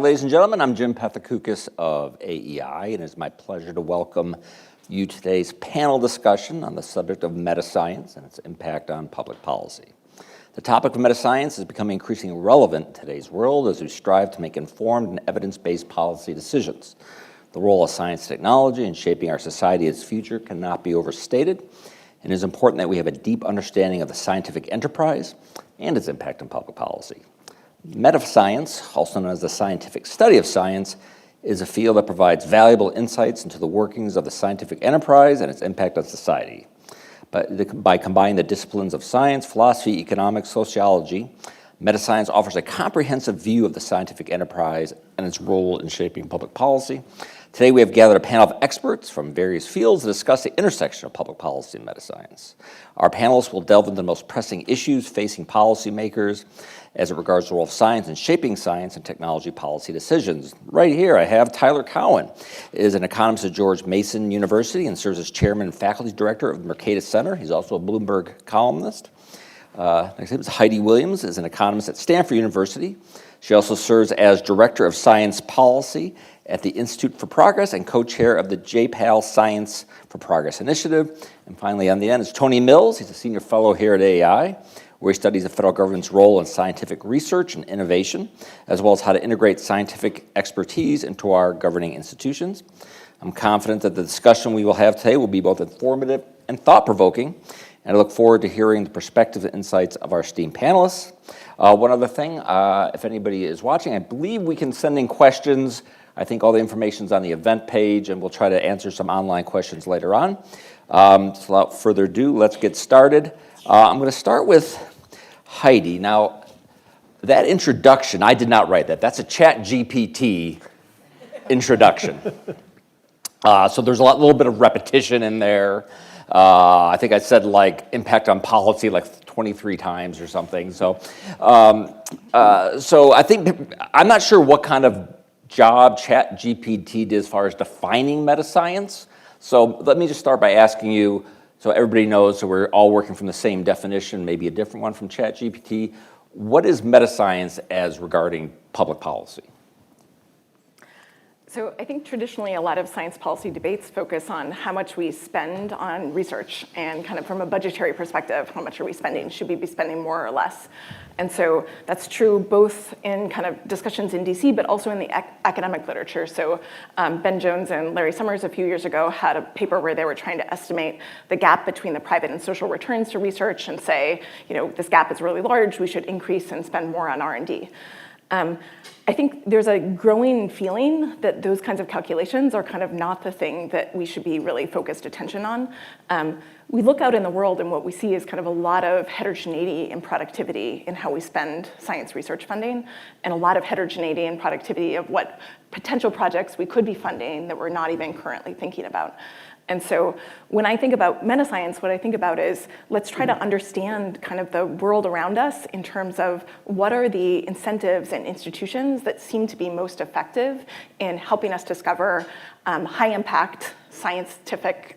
Ladies and gentlemen, I'm Jim Pethokoukis of AEI, and it's my pleasure to welcome you to today's panel discussion on the subject of metascience and its impact on public policy. The topic of metascience is becoming increasingly relevant in today's world as we strive to make informed and evidence-based policy decisions. The role of science and technology in shaping our society and its future cannot be overstated, and it is important that we have a deep understanding of the scientific enterprise and its impact on public policy. Metascience, also known as the scientific study of science, is a field that provides valuable insights into the workings of the scientific enterprise and its impact on society. But by combining the disciplines of science, philosophy, economics, sociology, metascience offers a comprehensive view of the scientific enterprise and its role in shaping public policy. Today we have gathered a panel of experts from various fields to discuss the intersection of public policy and metascience. Our panelists will delve into the most pressing issues facing policymakers as it regards the role of science in shaping science and technology policy decisions. Right here I have Tyler Cowen, is an economist at George Mason University and serves as chairman and faculty director of the Mercatus Center. He's also a Bloomberg columnist. Next name is Heidi Williams, is an economist at Stanford University. She also serves as director of science policy at the Institute for Progress and co-chair of the JPAL Science for Progress Initiative. And finally, on the end is Tony Mills. He's a senior fellow here at AEI, where he studies the federal government's role in scientific research and innovation, as well as how to integrate scientific expertise into our governing institutions. I'm confident that the discussion we will have today will be both informative and thought-provoking, and I look forward to hearing the perspectives and insights of our esteemed panelists. One other thing, if anybody is watching, I believe we can send in questions. I think all the information's on the event page, and we'll try to answer some online questions later on. So without further ado, let's get started. I'm going to start with Heidi. Now, that introduction, I did not write that. That's a ChatGPT introduction. So there's a little bit of repetition in there. I think I said like impact on policy like 23 times or something. So I think, I'm not sure what kind of job ChatGPT did as far as defining metascience. So let me just start by asking you, so everybody knows, so we're all working from the same definition, maybe a different one from ChatGPT. What is metascience as regarding public policy? So I think traditionally a lot of science policy debates focus on how much we spend on research and kind of from a budgetary perspective, how much are we spending? Should we be spending more or less? And so that's true both in kind of discussions in DC, but also in the academic literature. So Ben Jones and Larry Summers a few years ago had a paper where they were trying to estimate the gap between the private and social returns to research and say, you know, this gap is really large, we should increase and spend more on R&D. I think there's a growing feeling that those kinds of calculations are kind of not the thing that we should be really focused attention on. We look out in the world and what we see is kind of a lot of heterogeneity in productivity in how we spend science research funding, and a lot of heterogeneity in productivity of what potential projects we could be funding that we're not even currently thinking about. And so when I think about metascience, what I think about is let's try to understand kind of the world around us in terms of what are the incentives and institutions that seem to be most effective in helping us discover high impact scientific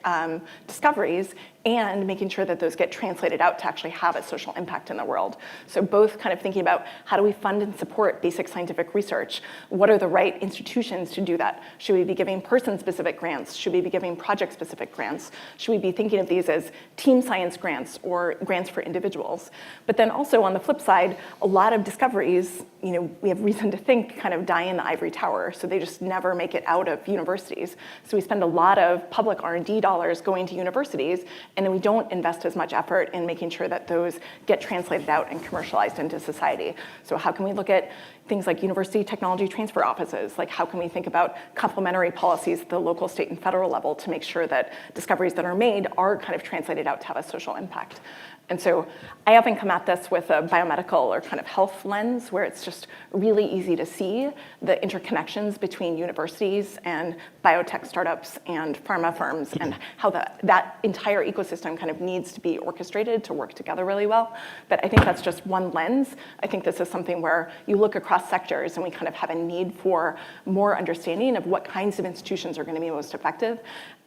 discoveries and making sure that those get translated out to actually have a social impact in the world. So both kind of thinking about how do we fund and support basic scientific research? What are the right institutions to do that? Should we be giving person-specific grants? Should we be giving project-specific grants? Should we be thinking of these as team science grants or grants for individuals? But then also on the flip side, a lot of discoveries, you know, we have reason to think kind of die in the ivory tower, so they just never make it out of universities. So we spend a lot of public R&D dollars going to universities, and then we don't invest as much effort in making sure that those get translated out and commercialized into society. So how can we look at things like university technology transfer offices? Like how can we think about complementary policies at the local, state, and federal level to make sure that discoveries that are made are kind of translated out to have a social impact? And so I often come at this with a biomedical or kind of health lens where it's just really easy to see the interconnections between universities and biotech startups and pharma firms and how that entire ecosystem kind of needs to be orchestrated to work together really well. But I think that's just one lens. I think this is something where you look across sectors and we kind of have a need for more understanding of what kinds of institutions are going to be most effective.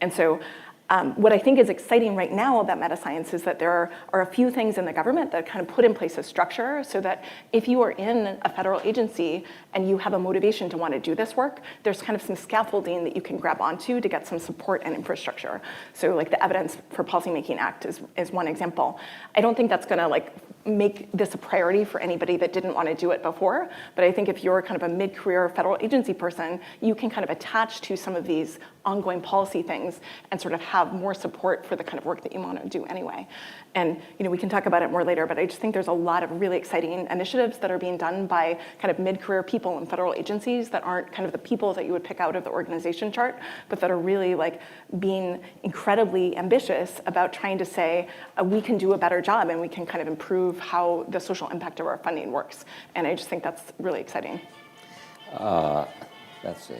And so What I think is exciting right now about Metascience is that there are a few things in the government that kind of put in place a structure so that if you are in a federal agency and you have a motivation to want to do this work, there's kind of some scaffolding that you can grab onto to get some support and infrastructure. So like the Evidence for Policymaking Act is one example. I don't think that's going to like make this a priority for anybody that didn't want to do it before, but I think if you're kind of a mid-career federal agency person, you can kind of attach to some of these ongoing policy things and sort of have more support for the kind of work that you want to do anyway. And we can talk about it more later, but I just think there's a lot of really exciting initiatives that are being done by kind of mid-career people in federal agencies that aren't kind of the people that you would pick out of the organization chart, but that are really like being incredibly ambitious about trying to say, we can do a better job and we can kind of improve how the social impact of our funding works. And I just think that's really exciting. That's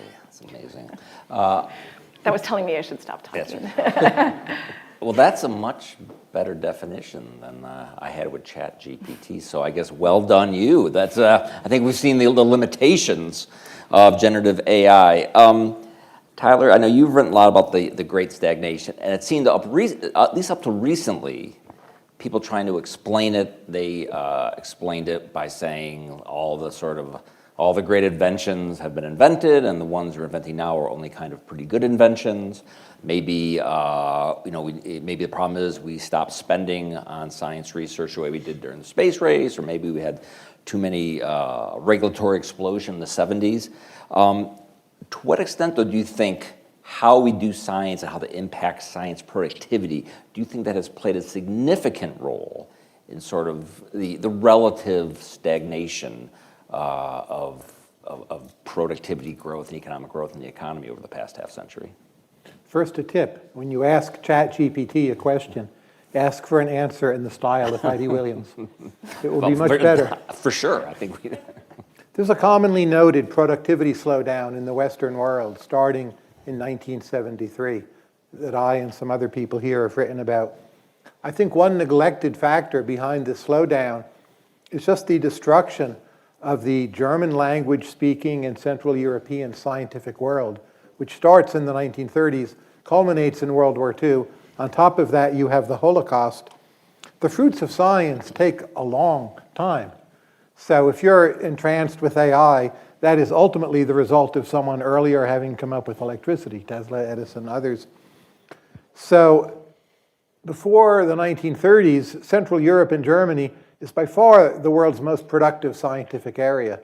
amazing. That was telling me I should stop talking. Right. Well, that's a much better definition than I had with ChatGPT. So I guess well done you. That's I think we've seen the limitations of generative AI. Tyler, I know you've written a lot about the Great Stagnation, and it seemed at least up to recently, people trying to explain it, they explained it by saying all the great inventions have been invented, and the ones we're inventing now are only kind of pretty good inventions. Maybe maybe the problem is we stopped spending on science research the way we did during the space race, or maybe we had too many regulatory explosion in the 70s. To what extent, though, do you think how we do science and how that impacts science productivity, do you think that has played a significant role in sort of the relative stagnation of productivity growth and economic growth in the economy over the past half century? First, a tip. When you ask ChatGPT a question, ask for an answer in the style of Heidi Williams. It will be much better. For sure. I think There's a commonly noted productivity slowdown in the Western world starting in 1973 that I and some other people here have written about. I think one neglected factor behind this slowdown is just the destruction of the German language speaking and Central European scientific world, which starts in the 1930s, culminates in World War II. On top of that, you have the Holocaust. The fruits of science take a long time. So if you're entranced with AI, that is ultimately the result of someone earlier having come up with electricity, Tesla, Edison, others. So before the 1930s, Central Europe and Germany is by far the world's most productive scientific area.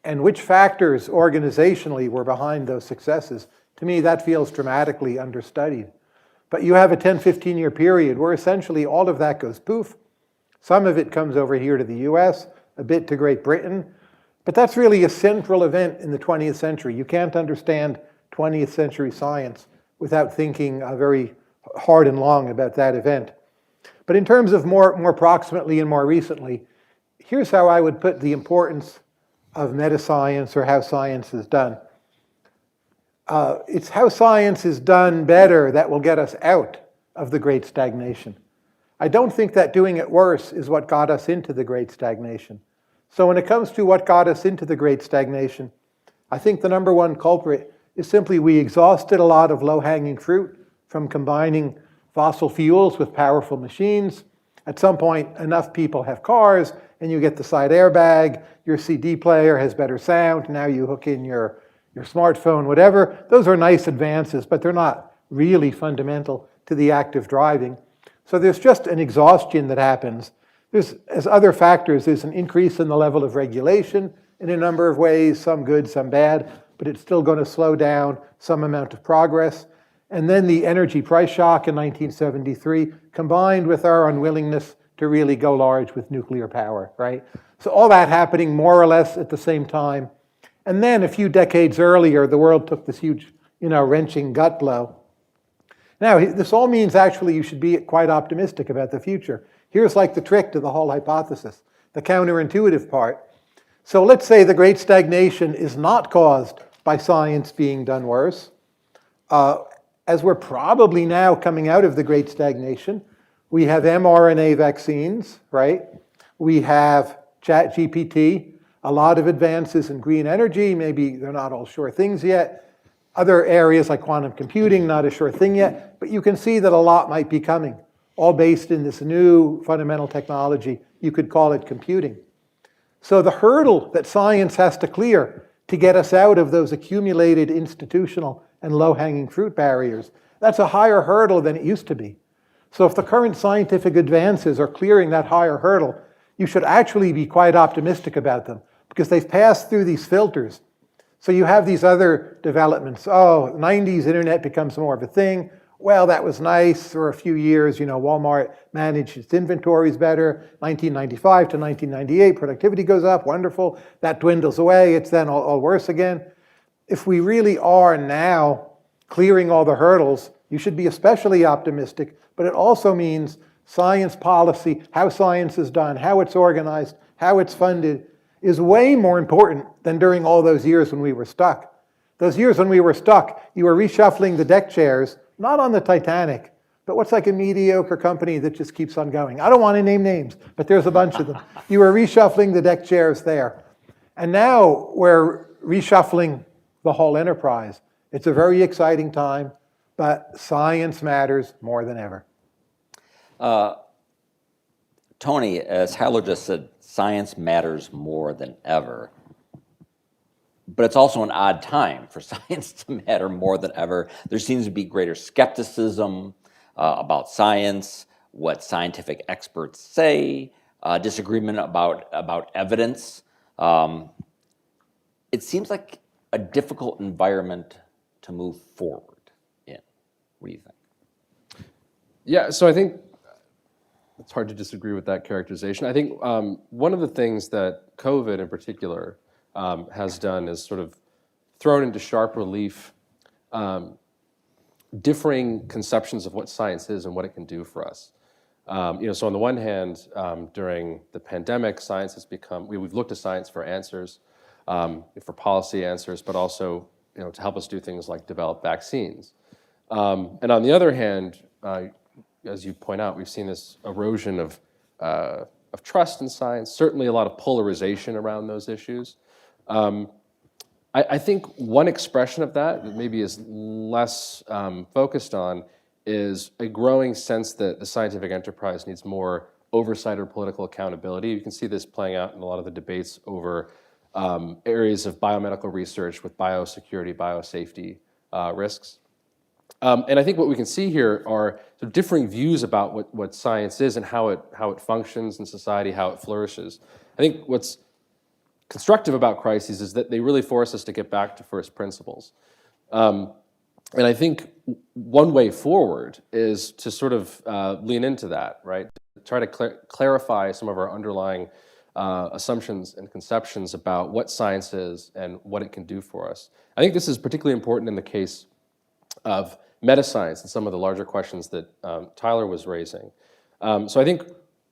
And which factors organizationally were behind those successes? To me, that feels dramatically understudied. But you have a 10, 15-year period where essentially all of that goes poof. Some of it comes over here to the US, a bit to Great Britain. But that's really a central event in the 20th century. You can't understand 20th century science without thinking very hard and long about that event. But in terms of more proximately and more recently, here's how I would put the importance of metascience or how science is done. It's how science is done better that will get us out of the Great Stagnation. I don't think that doing it worse is what got us into the Great Stagnation. So when it comes to what got us into the Great Stagnation, I think the number one culprit is simply we exhausted a lot of low-hanging fruit from combining fossil fuels with powerful machines. At some point, enough people have cars, and you get the side airbag, your CD player has better sound, now you hook in your smartphone, whatever. Those are nice advances, but they're not really fundamental to the act of driving. So there's just an exhaustion that happens. As other factors, there's an increase in the level of regulation in a number of ways, some good, some bad, but it's still going to slow down some amount of progress. And then the energy price shock in 1973, combined with our unwillingness to really go large with nuclear power, right? So all that happening more or less at the same time. And then a few decades earlier, the world took this huge, wrenching gut blow. Now, this all means actually you should be quite optimistic about the future. Here's like the trick to the whole hypothesis, the counterintuitive part. So let's say the Great Stagnation is not caused by science being done worse. As we're probably now coming out of the Great Stagnation, we have mRNA vaccines, right? We have ChatGPT, a lot of advances in green energy. Maybe they're not all sure things yet. Other areas like quantum computing, not a sure thing yet, but you can see that a lot might be coming, all based in this new fundamental technology. You could call it computing. So the hurdle that science has to clear to get us out of those accumulated institutional and low-hanging fruit barriers, that's a higher hurdle than it used to be. So if the current scientific advances are clearing that higher hurdle, you should actually be quite optimistic about them because they've passed through these filters. So you have these other developments. Oh, 90s internet becomes more of a thing. Well, that was nice for a few years. Walmart managed its inventories better. 1995 to 1998, productivity goes up, wonderful. That dwindles away. It's then all worse again. If we really are now clearing all the hurdles, you should be especially optimistic, but it also means science policy, how science is done, how it's organized, how it's funded, is way more important than during all those years when we were stuck. Those years when we were stuck, you were reshuffling the deck chairs, not on the Titanic, but what's like a mediocre company that just keeps on going. I don't want to name names, but there's a bunch of them. You were reshuffling the deck chairs there. And now we're reshuffling the whole enterprise. It's a very exciting time, but science matters more than ever. Tony, as Tyler just said, science matters more than ever. But it's also an odd time for science to matter more than ever. There seems to be greater skepticism about science, what scientific experts say, disagreement about evidence. It seems like a difficult environment to move forward in. What do you think? Yeah, so I think it's hard to disagree with that characterization. I think one of the things that COVID in particular has done is sort of thrown into sharp relief differing conceptions of what science is and what it can do for us. So on the one hand, during the pandemic, science has become, we've looked to science for answers, for policy answers, but also to help us do things like develop vaccines. And on the other hand, as you point out, we've seen this erosion of trust in science, certainly a lot of polarization around those issues. I think one expression of that maybe is less focused on is a growing sense that the scientific enterprise needs more oversight or political accountability. You can see this playing out in a lot of the debates over areas of biomedical research with biosecurity, biosafety risks. And I think what we can see here are sort of differing views about what science is and how it functions in society, how it flourishes. I think what's constructive about crises is that they really force us to get back to first principles. And I think one way forward is to sort of lean into that, right? Try to clarify some of our underlying assumptions and conceptions about what science is and what it can do for us. I think this is particularly important in the case of metascience and some of the larger questions that Tyler was raising. So I think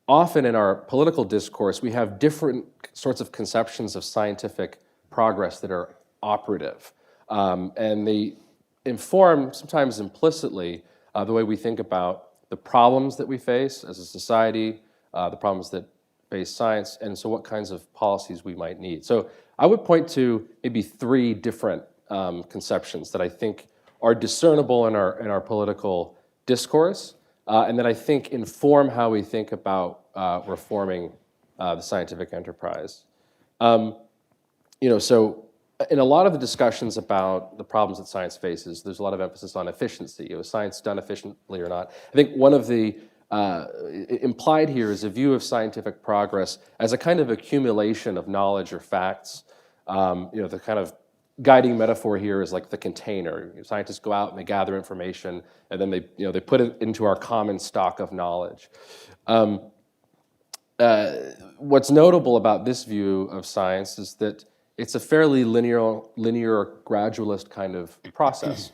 often in our political discourse, we have different sorts of conceptions of scientific progress that are operative. And they inform, sometimes implicitly, the way we think about the problems that we face as a society, the problems that face science, and so what kinds of policies we might need. So I would point to maybe three different conceptions that I think are discernible in our political discourse, and that I think inform how we think about reforming the scientific enterprise. So in a lot of the discussions about the problems that science faces, there's a lot of emphasis on efficiency. Is science done efficiently or not? I think one of the implied here is a view of scientific progress as a kind of accumulation of knowledge or facts. The kind of guiding metaphor here is like the container. Scientists go out and they gather information, and then they put it into our common stock of knowledge. What's notable about this view of science is that it's a fairly linear, gradualist kind of process.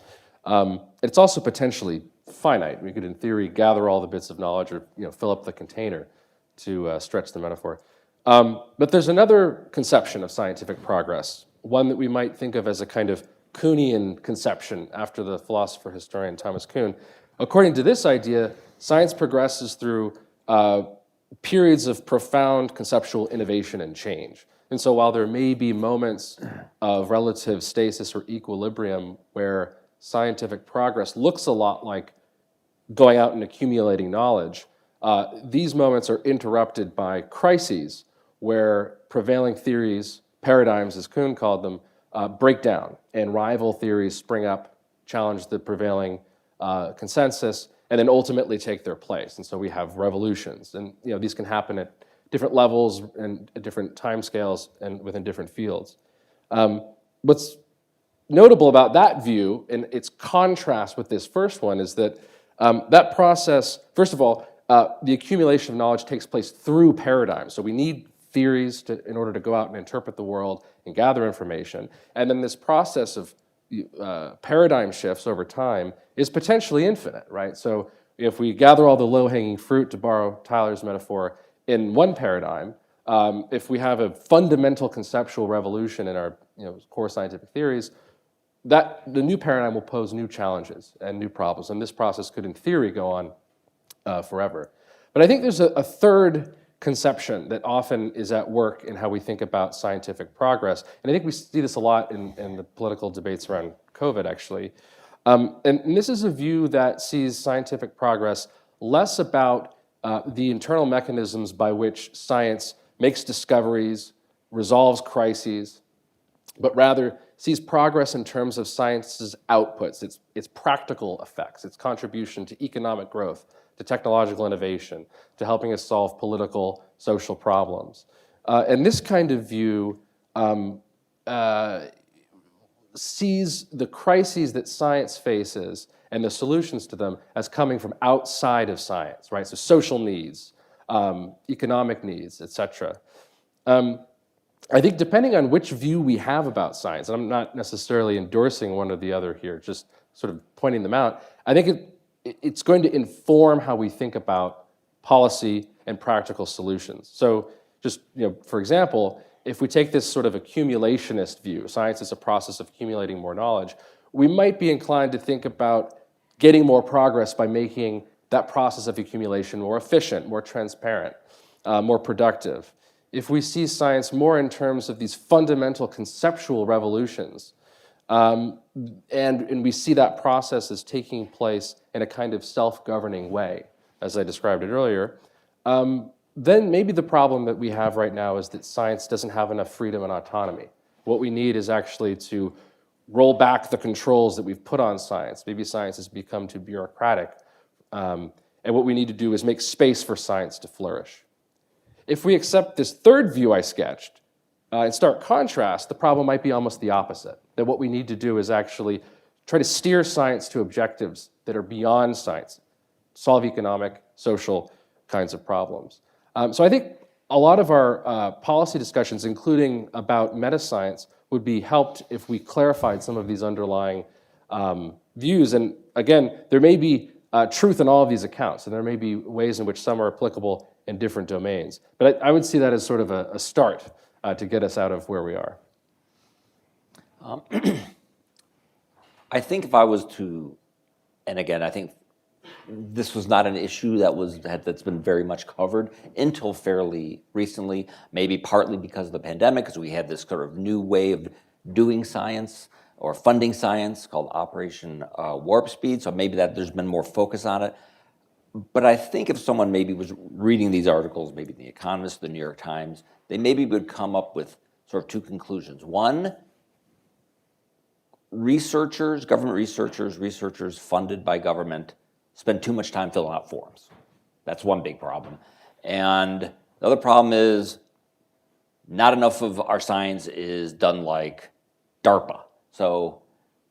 It's also potentially finite. We could, in theory, gather all the bits of knowledge or fill up the container to stretch the metaphor. But there's another conception of scientific progress, one that we might think of as a kind of Kuhnian conception after the philosopher historian Thomas Kuhn. According to this idea, science progresses through periods of profound conceptual innovation and change. And so while there may be moments of relative stasis or equilibrium where scientific progress looks a lot like going out and accumulating knowledge, these moments are interrupted by crises where prevailing theories, paradigms as Kuhn called them, break down and rival theories spring up, challenge the prevailing consensus, and then ultimately take their place. And so we have revolutions. And these can happen at different levels and at different timescales and within different fields. What's notable about that view and its contrast with this first one is that that process, first of all, the accumulation of knowledge takes place through paradigms. So we need theories in order to go out and interpret the world and gather information. And then this process of paradigm shifts over time is potentially infinite, right? So if we gather all the low-hanging fruit, to borrow Tyler's metaphor, in one paradigm, if we have a fundamental conceptual revolution in our core scientific theories, that the new paradigm will pose new challenges and new problems, and this process could, in theory, go on forever. But I think there's a third conception that often is at work in how we think about scientific progress, and I think we see this a lot in the political debates around COVID, actually. And this is a view that sees scientific progress less about the internal mechanisms by which science makes discoveries, resolves crises, but rather sees progress in terms of science's outputs, its practical effects, its contribution to economic growth, to technological innovation, to helping us solve political, social problems. And this kind of view sees the crises that science faces and the solutions to them as coming from outside of science, right? So social needs, economic needs, et cetera. I think depending on which view we have about science, and I'm not necessarily endorsing one or the other here, just sort of pointing them out, I think it's going to inform how we think about policy and practical solutions. So just, for example, if we take this sort of accumulationist view, science is a process of accumulating more knowledge, we might be inclined to think about getting more progress by making that process of accumulation more efficient, more transparent, more productive. If we see science more in terms of these fundamental conceptual revolutions, and we see that process as taking place in a kind of self-governing way, as I described it earlier, then maybe the problem that we have right now is that science doesn't have enough freedom and autonomy. What we need is actually to roll back the controls that we've put on science. Maybe science has become too bureaucratic. And what we need to do is make space for science to flourish. If we accept this third view I sketched, in stark contrast, the problem might be almost the opposite. That what we need to do is actually try to steer science to objectives that are beyond science, solve economic, social kinds of problems. So I think a lot of our policy discussions, including about metascience, would be helped if we clarified some of these underlying views. And again, there may be truth in all of these accounts, and there may be ways in which some are applicable in different domains. But I would see that as sort of a start to get us out of where we are. I think if I was to, and again, I think this was not an issue that's been very much covered until fairly recently, maybe partly because of the pandemic, because we had this sort of new way of doing science or funding science called Operation Warp Speed, so maybe that there's been more focus on it. But I think if someone maybe was reading these articles, maybe The Economist, The New York Times, they maybe would come up with sort of two conclusions. One, government researchers funded by government spend too much time filling out forms. That's one big problem. And the other problem is not enough of our science is done like DARPA. So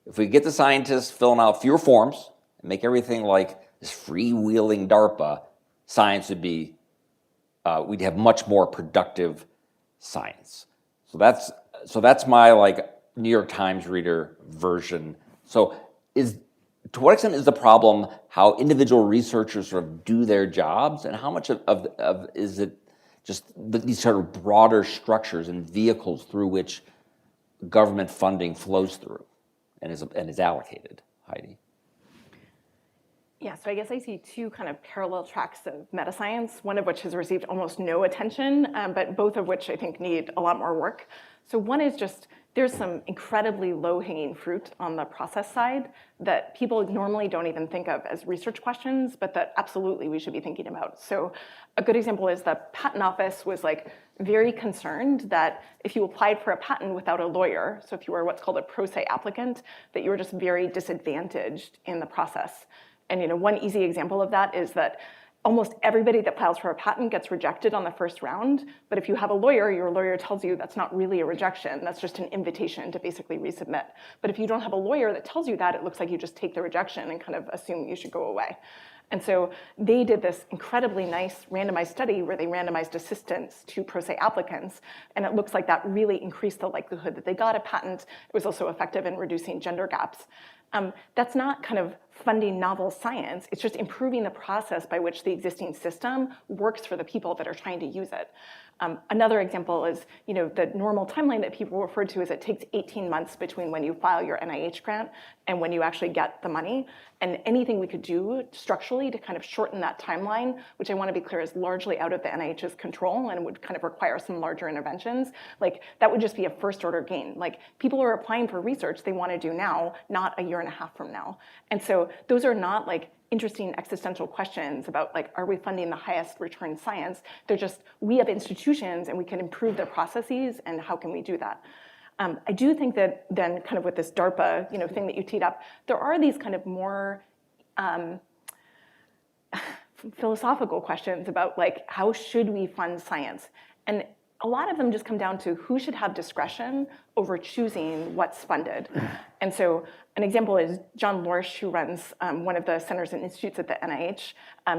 if we get the scientists filling out fewer forms and make everything like this freewheeling DARPA, science would be, we'd have much more productive science. So that's my like New York Times reader version. So to what extent is the problem how individual researchers sort of do their jobs, and how much of is it just these sort of broader structures and vehicles through which government funding flows through and is allocated? Heidi? Yeah, so I guess I see two kind of parallel tracks of Metascience, one of which has received almost no attention, but both of which I think need a lot more work. So one is just, there's some incredibly low-hanging fruit on the process side that people normally don't even think of as research questions, but that absolutely we should be thinking about. So a good example is the patent office was like very concerned that if you applied for a patent without a lawyer, so if you were what's called a pro se applicant, that you were just very disadvantaged in the process. And one easy example of that is that almost everybody that files for a patent gets rejected on the first round. But if you have a lawyer, your lawyer tells you that's not really a rejection. That's just an invitation to basically resubmit. But if you don't have a lawyer that tells you that, it looks like you just take the rejection and kind of assume you should go away. And so they did this incredibly nice randomized study where they randomized assistants to pro se applicants. And it looks like that really increased the likelihood that they got a patent. It was also effective in reducing gender gaps. That's not kind of funding novel science. It's just improving the process by which the existing system works for the people that are trying to use it. Another example is, the normal timeline that people refer to is it takes 18 months between when you file your NIH grant and when you actually get the money. And anything we could do structurally to kind of shorten that timeline, which I want to be clear is largely out of the NIH's control and would kind of require some larger interventions, like that would just be a first order gain. Like people are applying for research they want to do now, not a year and a half from now. And so those are not like interesting existential questions about like, are we funding the highest return science? They're just, we have institutions and we can improve their processes, and how can we do that? I do think that then kind of with this DARPA thing that you teed up, there are these kind of more philosophical questions about like, how should we fund science? And a lot of them just come down to who should have discretion over choosing what's funded. And so an example is John Flourish, who runs one of the centers and institutes at the NIH.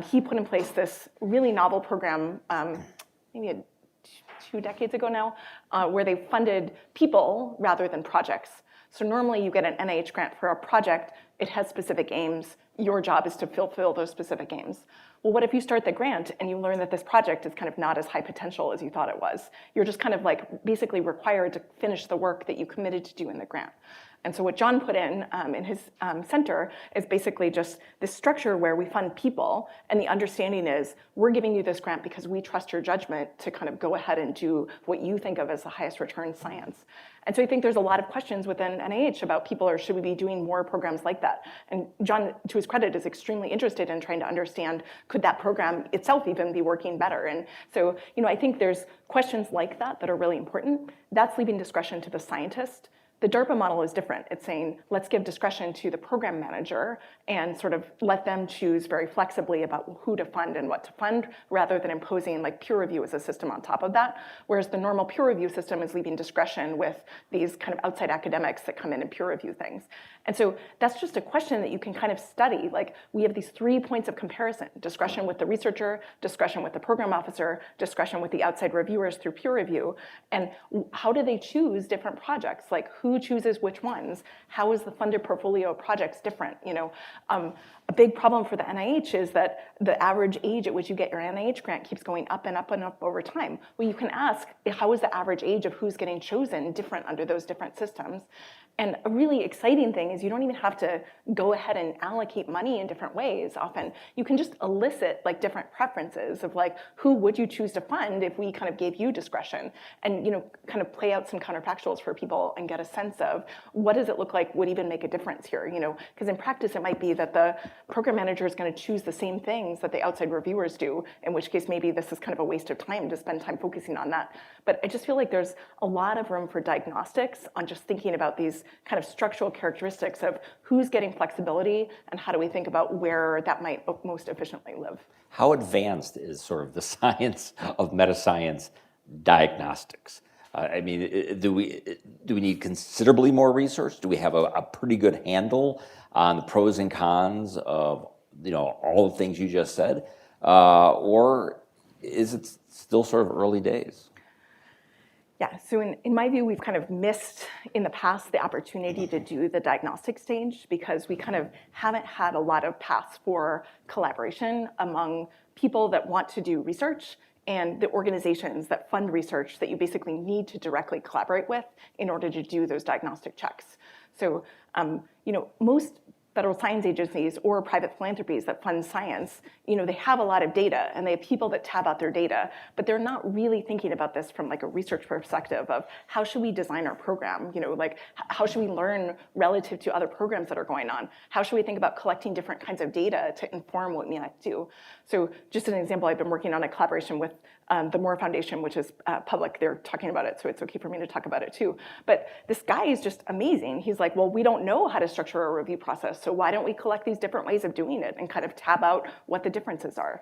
He put in place this really novel program, maybe 2 decades ago now, where they funded people rather than projects. So normally you get an NIH grant for a project, it has specific aims, your job is to fulfill those specific aims. Well, what if you start the grant and you learn that this project is kind of not as high potential as you thought it was? You're just kind of like basically required to finish the work that you committed to do in the grant. And so what John put in his center is basically just this structure where we fund people, and the understanding is we're giving you this grant because we trust your judgment to kind of go ahead and do what you think of as the highest return science. And so I think there's a lot of questions within NIH about people, or should we be doing more programs like that? And John, to his credit, is extremely interested in trying to understand, could that program itself even be working better? And so, I think there's questions like that that are really important. That's leaving discretion to the scientist. The DARPA model is different. It's saying, let's give discretion to the program manager and sort of let them choose very flexibly about who to fund and what to fund, rather than imposing like peer review as a system on top of that. Whereas the normal peer review system is leaving discretion with these kind of outside academics that come in and peer review things. And so that's just a question that you can kind of study. Like we have these 3 points of comparison: discretion with the researcher, discretion with the program officer, discretion with the outside reviewers through peer review. And how do they choose different projects? Like who chooses which ones? How is the funded portfolio of projects different? A big problem for the NIH is that the average age at which you get your NIH grant keeps going up and up and up over time. Well, you can ask, how is the average age of who's getting chosen different under those different systems? And a really exciting thing is you don't even have to go ahead and allocate money in different ways. Often you can just elicit like different preferences of like, who would you choose to fund if we kind of gave you discretion, and kind of play out some counterfactuals for people and get a sense of what does it look like would even make a difference here. Because in practice it might be that the program manager is going to choose the same things that the outside reviewers do, in which case maybe this is kind of a waste of time to spend time focusing on that. But I just feel like there's a lot of room for diagnostics on just thinking about these kind of structural characteristics of who's getting flexibility and how do we think about where that might most efficiently live. How advanced is sort of the science of metascience diagnostics? Do we need considerably more research? Do we have a pretty good handle on the pros and cons of all the things you just said, or is it still sort of early days? Yeah, so in my view, we've kind of missed in the past the opportunity to do the diagnostic stage because we kind of haven't had a lot of paths for collaboration among people that want to do research and the organizations that fund research that you basically need to directly collaborate with in order to do those diagnostic checks. So, most federal science agencies or private philanthropies that fund science, they have a lot of data and they have people that tab out their data, but they're not really thinking about this from like a research perspective of how should we design our program? Like how should we learn relative to other programs that are going on? How should we think about collecting different kinds of data to inform what we might do? So just an example, I've been working on a collaboration with the Moore Foundation, which is public. They're talking about it, so it's okay for me to talk about it too. But this guy is just amazing. He's like, well, we don't know how to structure a review process, so why don't we collect these different ways of doing it and kind of tab out what the differences are?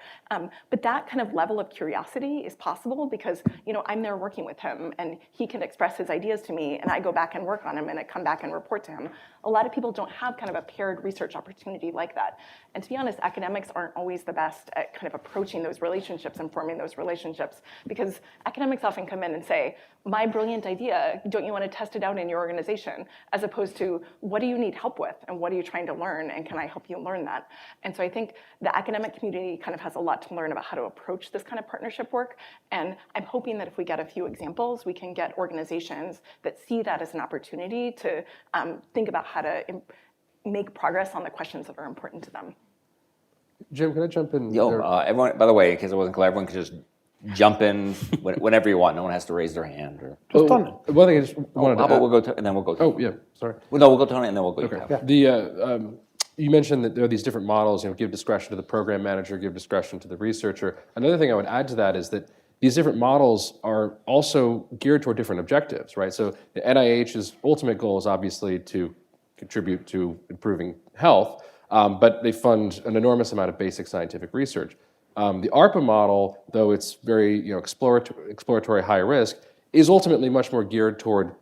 But that kind of level of curiosity is possible because I'm there working with him, and he can express his ideas to me, and I go back and work on them, and I come back and report to him. A lot of people don't have kind of a paired research opportunity like that. And to be honest, academics aren't always the best at kind of approaching those relationships and forming those relationships, because academics often come in and say, my brilliant idea, don't you want to test it out in your organization? As opposed to, what do you need help with? And what are you trying to learn? And can I help you learn that? And so I think the academic community kind of has a lot to learn about how to approach this kind of partnership work. And I'm hoping that if we get a few examples, we can get organizations that see that as an opportunity to think about how to make progress on the questions that are important to them. Jim, can I jump in? Everyone, by the way, in case it wasn't clear, everyone can just jump in whenever you want. No one has to raise their hand. Or Just on it. One thing I just wanted how to about we'll go to, and then we'll go to. Oh, yeah, sorry. Well, no, we'll go to Tony, and then we'll go to Okay. you. You mentioned that there are these different models, give discretion to the program manager, give discretion to the researcher. Another thing I would add to that is that these different models are also geared toward different objectives, right? So the NIH's ultimate goal is obviously to contribute to improving health, but they fund an enormous amount of basic scientific research. The ARPA model, though it's very exploratory high risk, is ultimately much more geared toward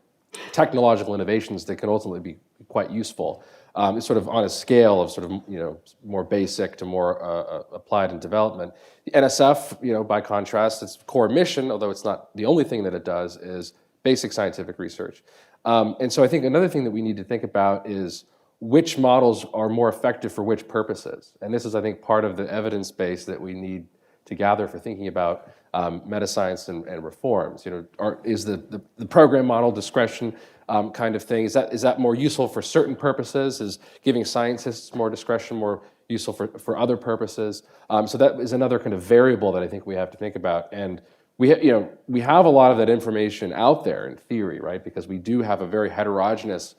technological innovations that can ultimately be quite useful. It's sort of on a scale of sort of more basic to more applied in development. The NSF, by contrast, its core mission, although it's not the only thing that it does, is basic scientific research. And so I think another thing that we need to think about is which models are more effective for which purposes. And this is, I think, part of the evidence base that we need to gather for thinking about Metascience and reforms. Is the program model discretion kind of thing, is that more useful for certain purposes? Is giving scientists more discretion more useful for other purposes? So that is another kind of variable that I think we have to think about. And we have a lot of that information out there in theory, right? Because we do have a very heterogeneous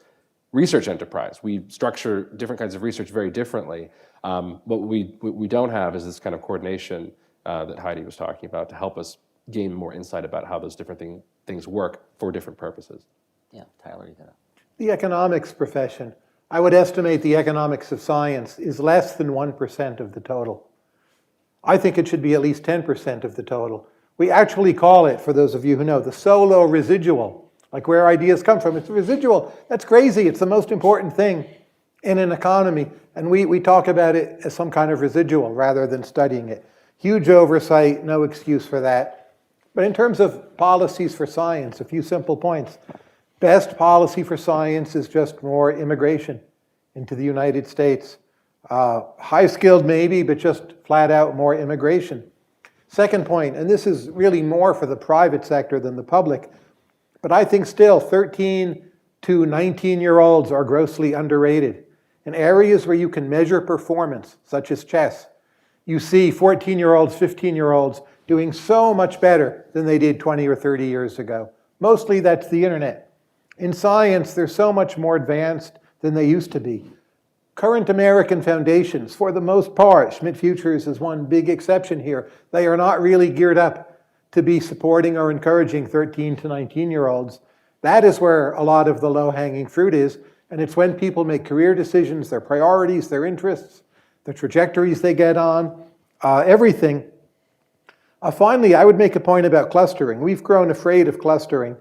research enterprise. We structure different kinds of research very differently. What we don't have is this kind of coordination that Heidi was talking about to help us gain more insight about how those different things work for different purposes. Yeah, Tyler, you got it. The economics profession, I would estimate the economics of science is less than 1% of the total. I think it should be at least 10% of the total. We actually call it, for those of you who know, the solo residual, like where ideas come from. It's residual. That's crazy. It's the most important thing in an economy. And we talk about it as some kind of residual rather than studying it. Huge oversight, no excuse for that. But in terms of policies for science, a few simple points. Best policy for science is just more immigration into the United States. High-skilled maybe, but just flat out more immigration. Second point, and this is really more for the private sector than the public, but I think still 13 to 19-year-olds are grossly underrated. In areas where you can measure performance, such as chess, you see 14-year-olds, 15-year-olds doing so much better than they did 20 or 30 years ago. Mostly that's the internet. In science, they're so much more advanced than they used to be. Current American foundations, for the most part, Schmidt Futures is one big exception here, they are not really geared up to be supporting or encouraging 13 to 19-year-olds. That is where a lot of the low-hanging fruit is, and it's when people make career decisions, their priorities, their interests, the trajectories they get on, everything. Finally, I would make a point about clustering. We've grown afraid of clustering,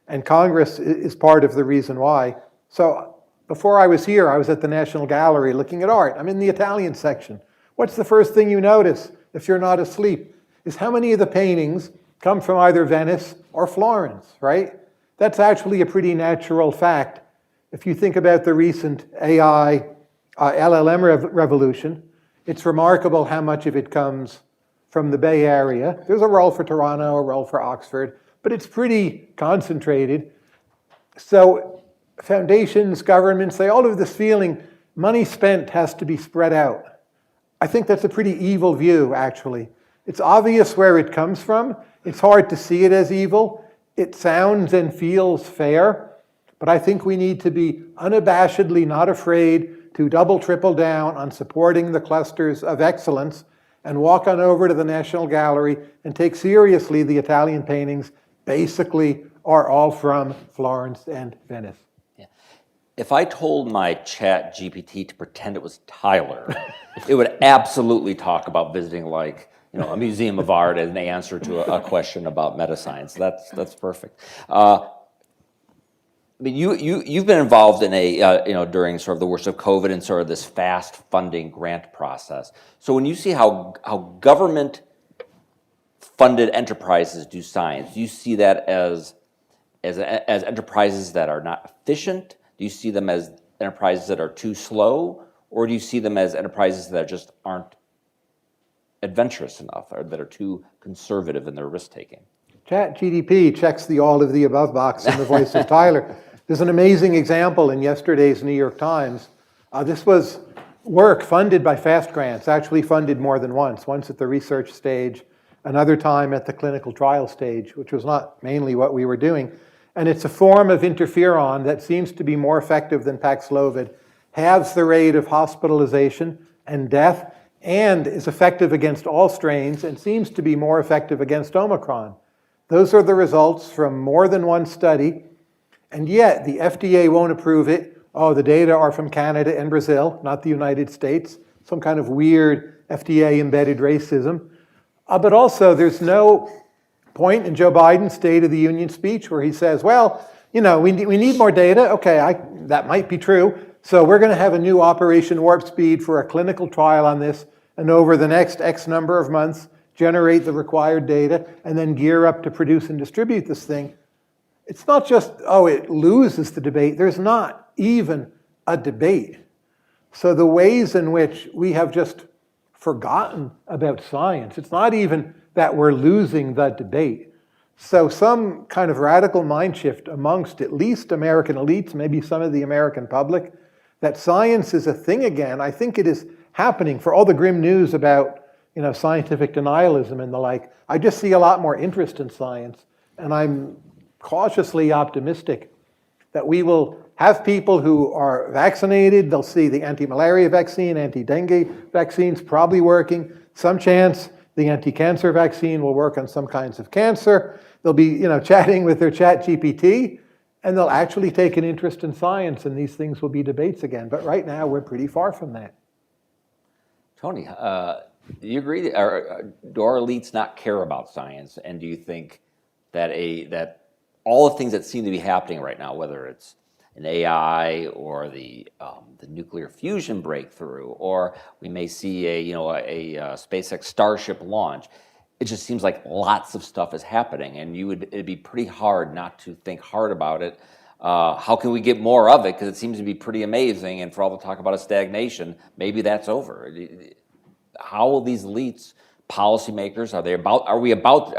and Congress is part of the reason why. So before I was here, I was at the National Gallery looking at art. I'm in the Italian section. What's the first thing you notice if you're not asleep? Is how many of the paintings come from either Venice or Florence, right? That's actually a pretty natural fact. If you think about the recent AI, LLM revolution, it's remarkable how much of it comes from the Bay Area. There's a role for Toronto, a role for Oxford, but it's pretty concentrated. So foundations, governments, they all have this feeling money spent has to be spread out. I think that's a pretty evil view, actually. It's obvious where it comes from. It's hard to see it as evil. It sounds and feels fair. But I think we need to be unabashedly not afraid to double, triple down on supporting the clusters of excellence and walk on over to the National Gallery and take seriously the Italian paintings basically are all from Florence and Venice. Yeah. If I told my chat GPT to pretend it was Tyler, it would absolutely talk about visiting like a museum of art as an answer to a question about Metascience. That's perfect. I mean, you've been involved in during sort of the worst of COVID and sort of this fast funding grant process. So when you see how government funded enterprises do science, do you see that as enterprises that are not efficient? Do you see them as enterprises that are too slow, or do you see them as enterprises that just aren't adventurous enough, or that are too conservative in their risk taking? ChatGPT checks the all of the above box in the voice of Tyler. There's an amazing example in yesterday's New York Times. This was work funded by FAST grants, actually funded more than once at the research stage, another time at the clinical trial stage, which was not mainly what we were doing. And it's a form of interferon that seems to be more effective than Paxlovid, halves the rate of hospitalization and death, and is effective against all strains, and seems to be more effective against Omicron. Those are the results from more than one study, and yet the FDA won't approve it. Oh, the data are from Canada and Brazil, not the United States. Some kind of weird FDA-embedded racism. But also, there's no point in Joe Biden's State of the Union speech where he says, well, we need more data. Okay, that might be true. So we're going to have a new Operation Warp Speed for a clinical trial on this, and over the next X number of months, generate the required data, and then gear up to produce and distribute this thing. It's not just, it loses the debate. There's not even a debate. So the ways in which we have just forgotten about science, it's not even that we're losing the debate. So some kind of radical mind shift amongst at least American elites, maybe some of the American public, that science is a thing again. I think it is happening. For all the grim news about scientific denialism and the like, I just see a lot more interest in science, and I'm cautiously optimistic that we will have people who are vaccinated. They'll see the anti-malaria vaccine, anti-dengue vaccines probably working. Some chance the anti-cancer vaccine will work on some kinds of cancer. They'll be chatting with their chat GPT, and they'll actually take an interest in science, and these things will be debates again. But right now, we're pretty far from that. Tony, do you agree? Do our elites not care about science? And do you think that all the things that seem to be happening right now, whether it's an AI or the nuclear fusion breakthrough, or we may see a SpaceX Starship launch, it just seems like lots of stuff is happening, and it'd be pretty hard not to think hard about it. How can we get more of it? Because it seems to be pretty amazing, and for all the talk about a stagnation, maybe that's over. How will these elites, policymakers, are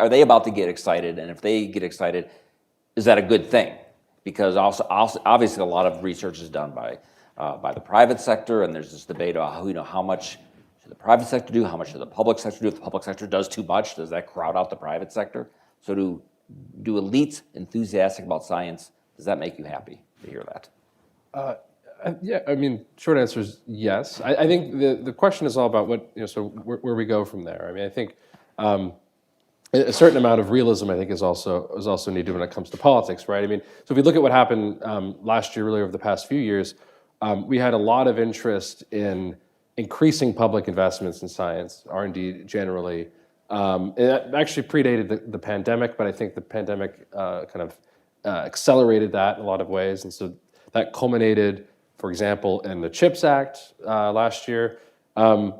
they about to get excited? And if they get excited, is that a good thing? Because also obviously a lot of research is done by the private sector, and there's this debate about how much should the private sector do, how much should the public sector do. If the public sector does too much, does that crowd out the private sector? So do elites enthusiastic about science, does that make you happy to hear that? Yeah, I mean, short answer is yes. I think the question is all about where we go from there. I mean, I think a certain amount of realism, I think, is also needed when it comes to politics, right? I mean, so if we look at what happened last year, really over the past few years, we had a lot of interest in increasing public investments in science, R&D generally. It actually predated the pandemic, but I think the pandemic kind of accelerated that in a lot of ways, and so that culminated, for example, in the CHIPS Act last year. And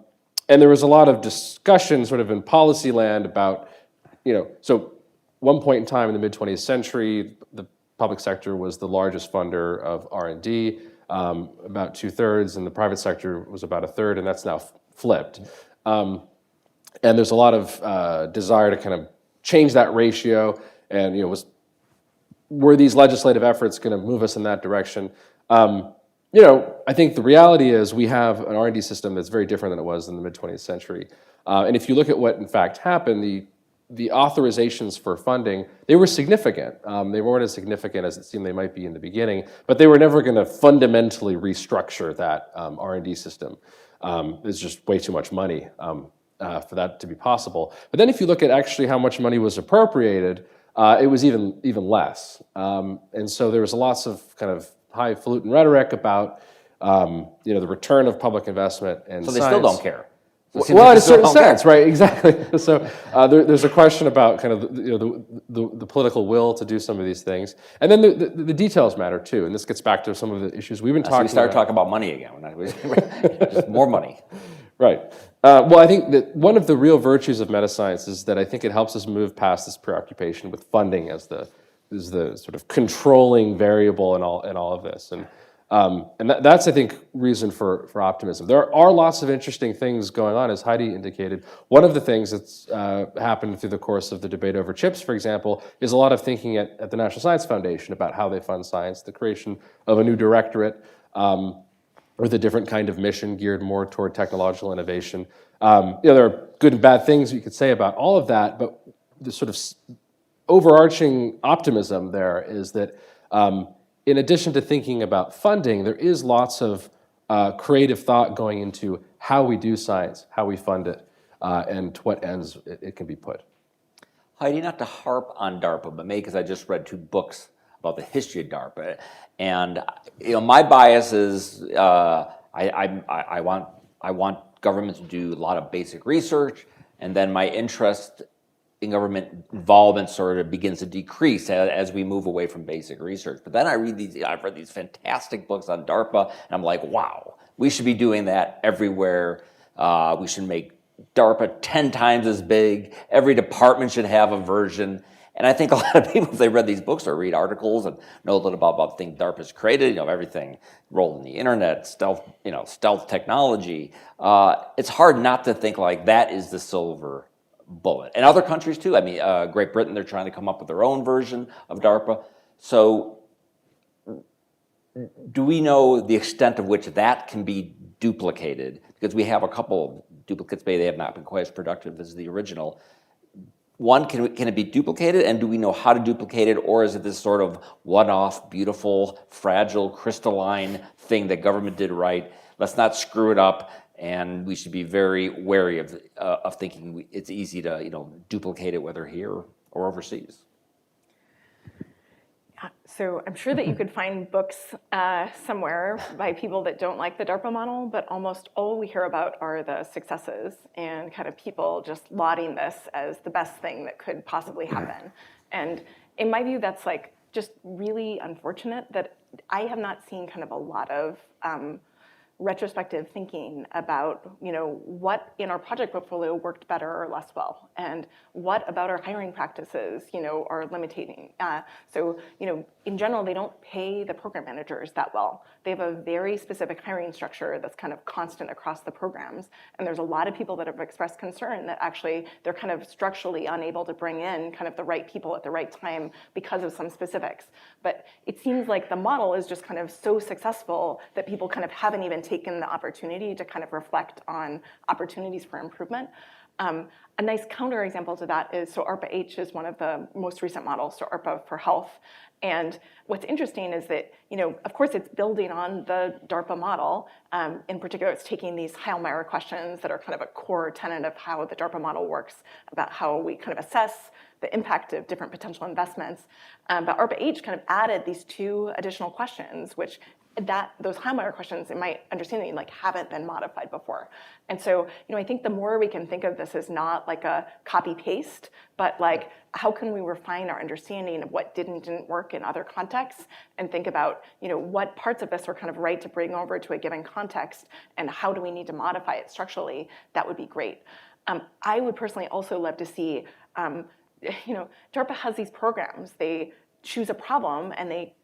there was a lot of discussion sort of in policy land about, so one point in time in the mid-20th century, the public sector was the largest funder of R&D, about 2/3, and the private sector was about 1/3, and that's now flipped. And there's a lot of desire to kind of change that ratio, and were these legislative efforts going to move us in that direction? I think the reality is we have an R&D system that's very different than it was in the mid-20th century. And if you look at what in fact happened, the authorizations for funding, they were significant. They weren't as significant as it seemed they might be in the beginning, but they were never going to fundamentally restructure that R&D system. There's just way too much money for that to be possible. But then if you look at actually how much money was appropriated, it was even less. And so there was lots of kind of highfalutin rhetoric about the return of public investment and So they science. still don't care. So it seems Well, like in they a still certain don't care. sense, right? Exactly. So there's a question about kind of the political will to do some of these things, and then the details matter too. And this gets back to some of the issues we've been So talking we start about. talking about money again. Just more money. Right. Well, I think that one of the real virtues of Metascience is that I think it helps us move past this preoccupation with funding as the sort of controlling variable in all of this. And that's, I think, reason for optimism. There are lots of interesting things going on, as Heidi indicated. One of the things that's happened through the course of the debate over chips, for example, is a lot of thinking at the National Science Foundation about how they fund science, the creation of a new directorate, with a different kind of mission geared more toward technological innovation. There are good and bad things you could say about all of that, but the sort of overarching optimism there is that in addition to thinking about funding, there is lots of creative thought going into how we do science, how we fund it, and to what ends it can be put. Heidi, not to harp on DARPA, but maybe because I just read 2 books about the history of DARPA, and my bias is I want government to do a lot of basic research, and then my interest in government involvement sort of begins to decrease as we move away from basic research. But then I've read these fantastic books on DARPA, and I'm like, wow, we should be doing that everywhere. We should make DARPA 10 times as big. Every department should have a version. And I think a lot of people, if they read these books or read articles and know a little about things DARPA's created, everything rolled in the internet, stealth technology, it's hard not to think like that is the silver bullet. And other countries too. I mean, Great Britain, they're trying to come up with their own version of DARPA. So do we know the extent of which that can be duplicated? Because we have a couple duplicates, maybe they have not been quite as productive as the original. One, can it be duplicated, and do we know how to duplicate it, or is it this sort of one-off, beautiful, fragile, crystalline thing that government did right? Let's not screw it up, and we should be very wary of thinking it's easy to duplicate it, whether here or overseas. So I'm sure that you could find books somewhere by people that don't like the DARPA model, but almost all we hear about are the successes and kind of people just lauding this as the best thing that could possibly happen. And in my view, that's like just really unfortunate that I have not seen kind of a lot of retrospective thinking about what in our project portfolio worked better or less well, and what about our hiring practices are limiting. So in general, they don't pay the program managers that well. They have a very specific hiring structure that's kind of constant across the programs, and there's a lot of people that have expressed concern that actually they're kind of structurally unable to bring in kind of the right people at the right time because of some specifics. But it seems like the model is just kind of so successful that people kind of haven't even taken the opportunity to kind of reflect on opportunities for improvement. A nice counterexample to that is, so ARPA-H is one of the most recent models, so ARPA for health. And what's interesting is that, of course, it's building on the DARPA model. In particular, it's taking these Heilmeier questions that are kind of a core tenet of how the DARPA model works, about how we kind of assess the impact of different potential investments. But ARPA-H kind of added these 2 additional questions, which those Heilmeier questions, in my understanding, haven't been modified before. And so, I think the more we can think of this as not like a copy paste, but like how can we refine our understanding of what didn't work in other contexts, and think about what parts of this are kind of right to bring over to a given context, and how do we need to modify it structurally? That would be great. I would personally also love to see, DARPA has these programs. They choose a problem and they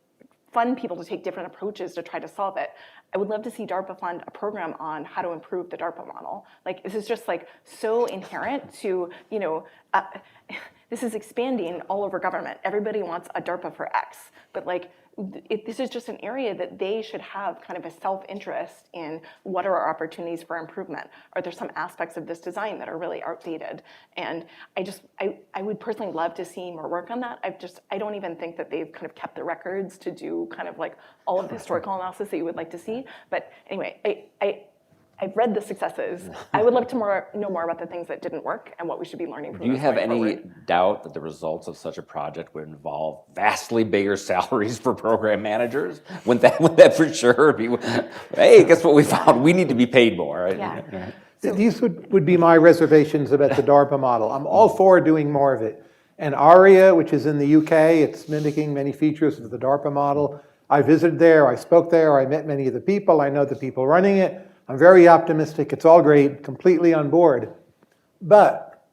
fund people to take different approaches to try to solve it. I would love to see DARPA fund a program on how to improve the DARPA model. This is just so inherent to, this is expanding all over government. Everybody wants a DARPA for X, but this is just an area that they should have kind of a self-interest in. What are our opportunities for improvement? Are there some aspects of this design that are really outdated? And I would personally love to see more work on that. I don't even think that they've kind of kept the records to do kind of like all of the historical analysis that you would like to see. But anyway, I've read the successes. I would love to know more about the things that didn't work and what we should be learning from. Do you have going any forward. doubt that the results of such a project would involve vastly bigger salaries for program managers? Wouldn't that for sure be, hey, guess what we found? We need to be paid more, right? Yeah. These would be my reservations about the DARPA model. I'm all for doing more of it. And ARIA, which is in the UK, it's mimicking many features of the DARPA model. I visited there, I spoke there, I met many of the people, I know the people running it. I'm very optimistic, it's all great, completely on board. But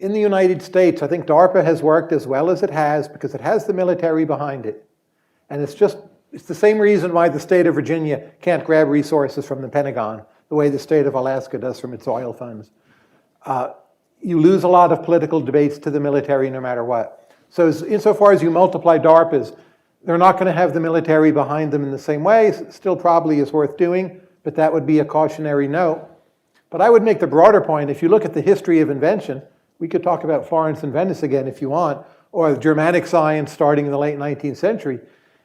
in the United States, I think DARPA has worked as well as it has because it has the military behind it. And it's the same reason why the state of Virginia can't grab resources from the Pentagon, the way the state of Alaska does from its oil funds. You lose a lot of political debates to the military no matter what. So insofar as you multiply DARPAs, they're not going to have the military behind them in the same way. Still probably is worth doing, but that would be a cautionary note. But I would make the broader point, if you look at the history of invention, we could talk about Florence and Venice again if you want, or Germanic science starting in the late 19th century.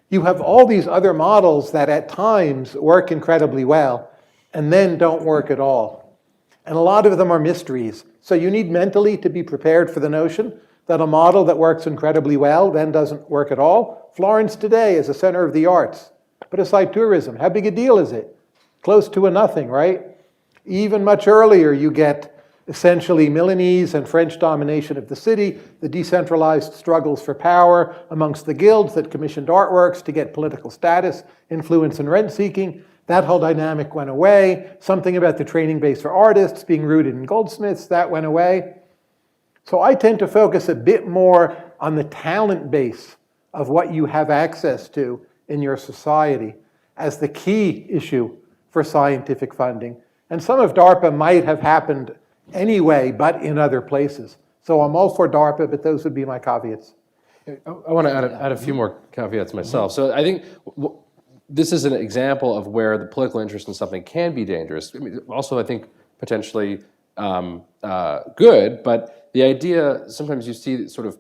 You have all these other models that at times work incredibly well and then don't work at all. And a lot of them are mysteries. So you need mentally to be prepared for the notion that a model that works incredibly well then doesn't work at all. Florence today is a center of the arts. Put aside tourism, how big a deal is it? Close to a nothing, right? Even much earlier, you get essentially Milanese and French domination of the city, the decentralized struggles for power amongst the guilds that commissioned artworks to get political status, influence, and rent-seeking. That whole dynamic went away. Something about the training base for artists being rooted in goldsmiths, that went away. So I tend to focus a bit more on the talent base of what you have access to in your society as the key issue for scientific funding. And some of DARPA might have happened anyway, but in other places. So I'm all for DARPA, but those would be my caveats. I want to add a few more caveats myself. So I think this is an example of where the political interest in something can be dangerous. I mean, also, I think potentially good, but the idea, sometimes you see sort of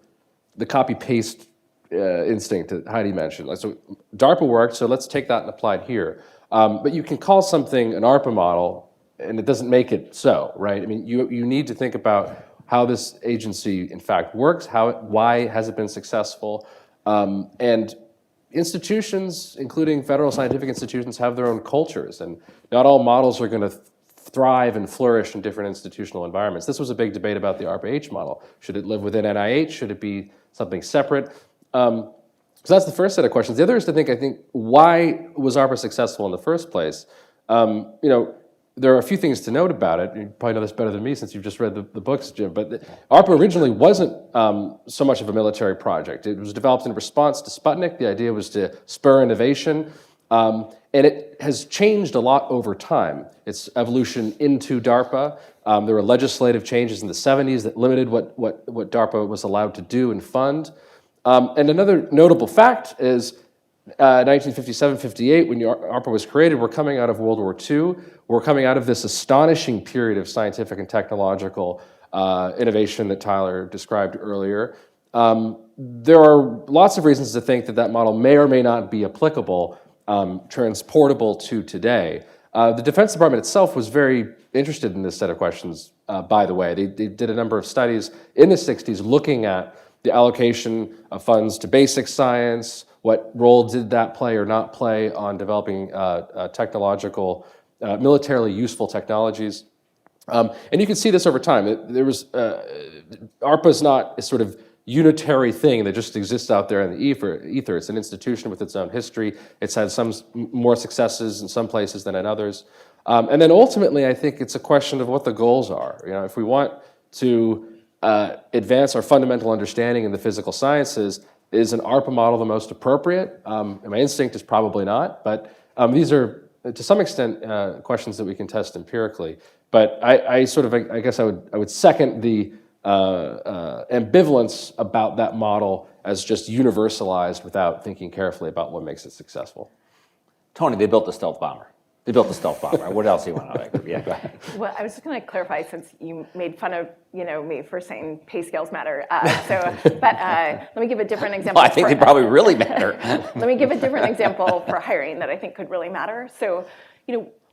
the copy-paste instinct that Heidi mentioned. Like, so DARPA worked, so let's take that and apply it here. But you can call something an ARPA model, and it doesn't make it so, right? I mean, you need to think about how this agency, in fact, works, why has it been successful, and institutions, including federal scientific institutions, have their own cultures, and not all models are going to thrive and flourish in different institutional environments. This was a big debate about the ARPA-H model. Should it live within NIH? Should it be something separate? So that's the first set of questions. The other is to think, I think, why was ARPA successful in the first place? There are a few things to note about it. You probably know this better than me since you've just read the books, Jim. But ARPA originally wasn't so much of a military project. It was developed in response to Sputnik. The idea was to spur innovation. And it has changed a lot over time, its evolution into DARPA. There were legislative changes in the 70s that limited what DARPA was allowed to do and fund. And another notable fact is 1957-58, when ARPA was created, we're coming out of World War II. We're coming out of this astonishing period of scientific and technological innovation that Tyler described earlier. There are lots of reasons to think that model may or may not be applicable, transportable to today. The Defense Department itself was very interested in this set of questions, by the way. They did a number of studies in the 60s looking at the allocation of funds to basic science, what role did that play or not play on developing technological, militarily useful technologies. And you can see this over time. ARPA is not a sort of unitary thing that just exists out there in the ether. It's an institution with its own history. It's had some more successes in some places than in others. And then ultimately, I think it's a question of what the goals are. If we want to advance our fundamental understanding in the physical sciences, is an ARPA model the most appropriate? And my instinct is probably not, but these are, to some extent, questions that we can test empirically. But I guess I would second the ambivalence about that model as just universalized without thinking carefully about what makes it successful. Tony, they built the stealth bomber. They built the stealth bomber. What else do you want to know? Yeah, go ahead. Well, I was just going to clarify, since you made fun of me for saying pay scales matter. Let me give a different example. Well, I think they probably really matter. Let me give a different example for hiring that I think could really matter. So,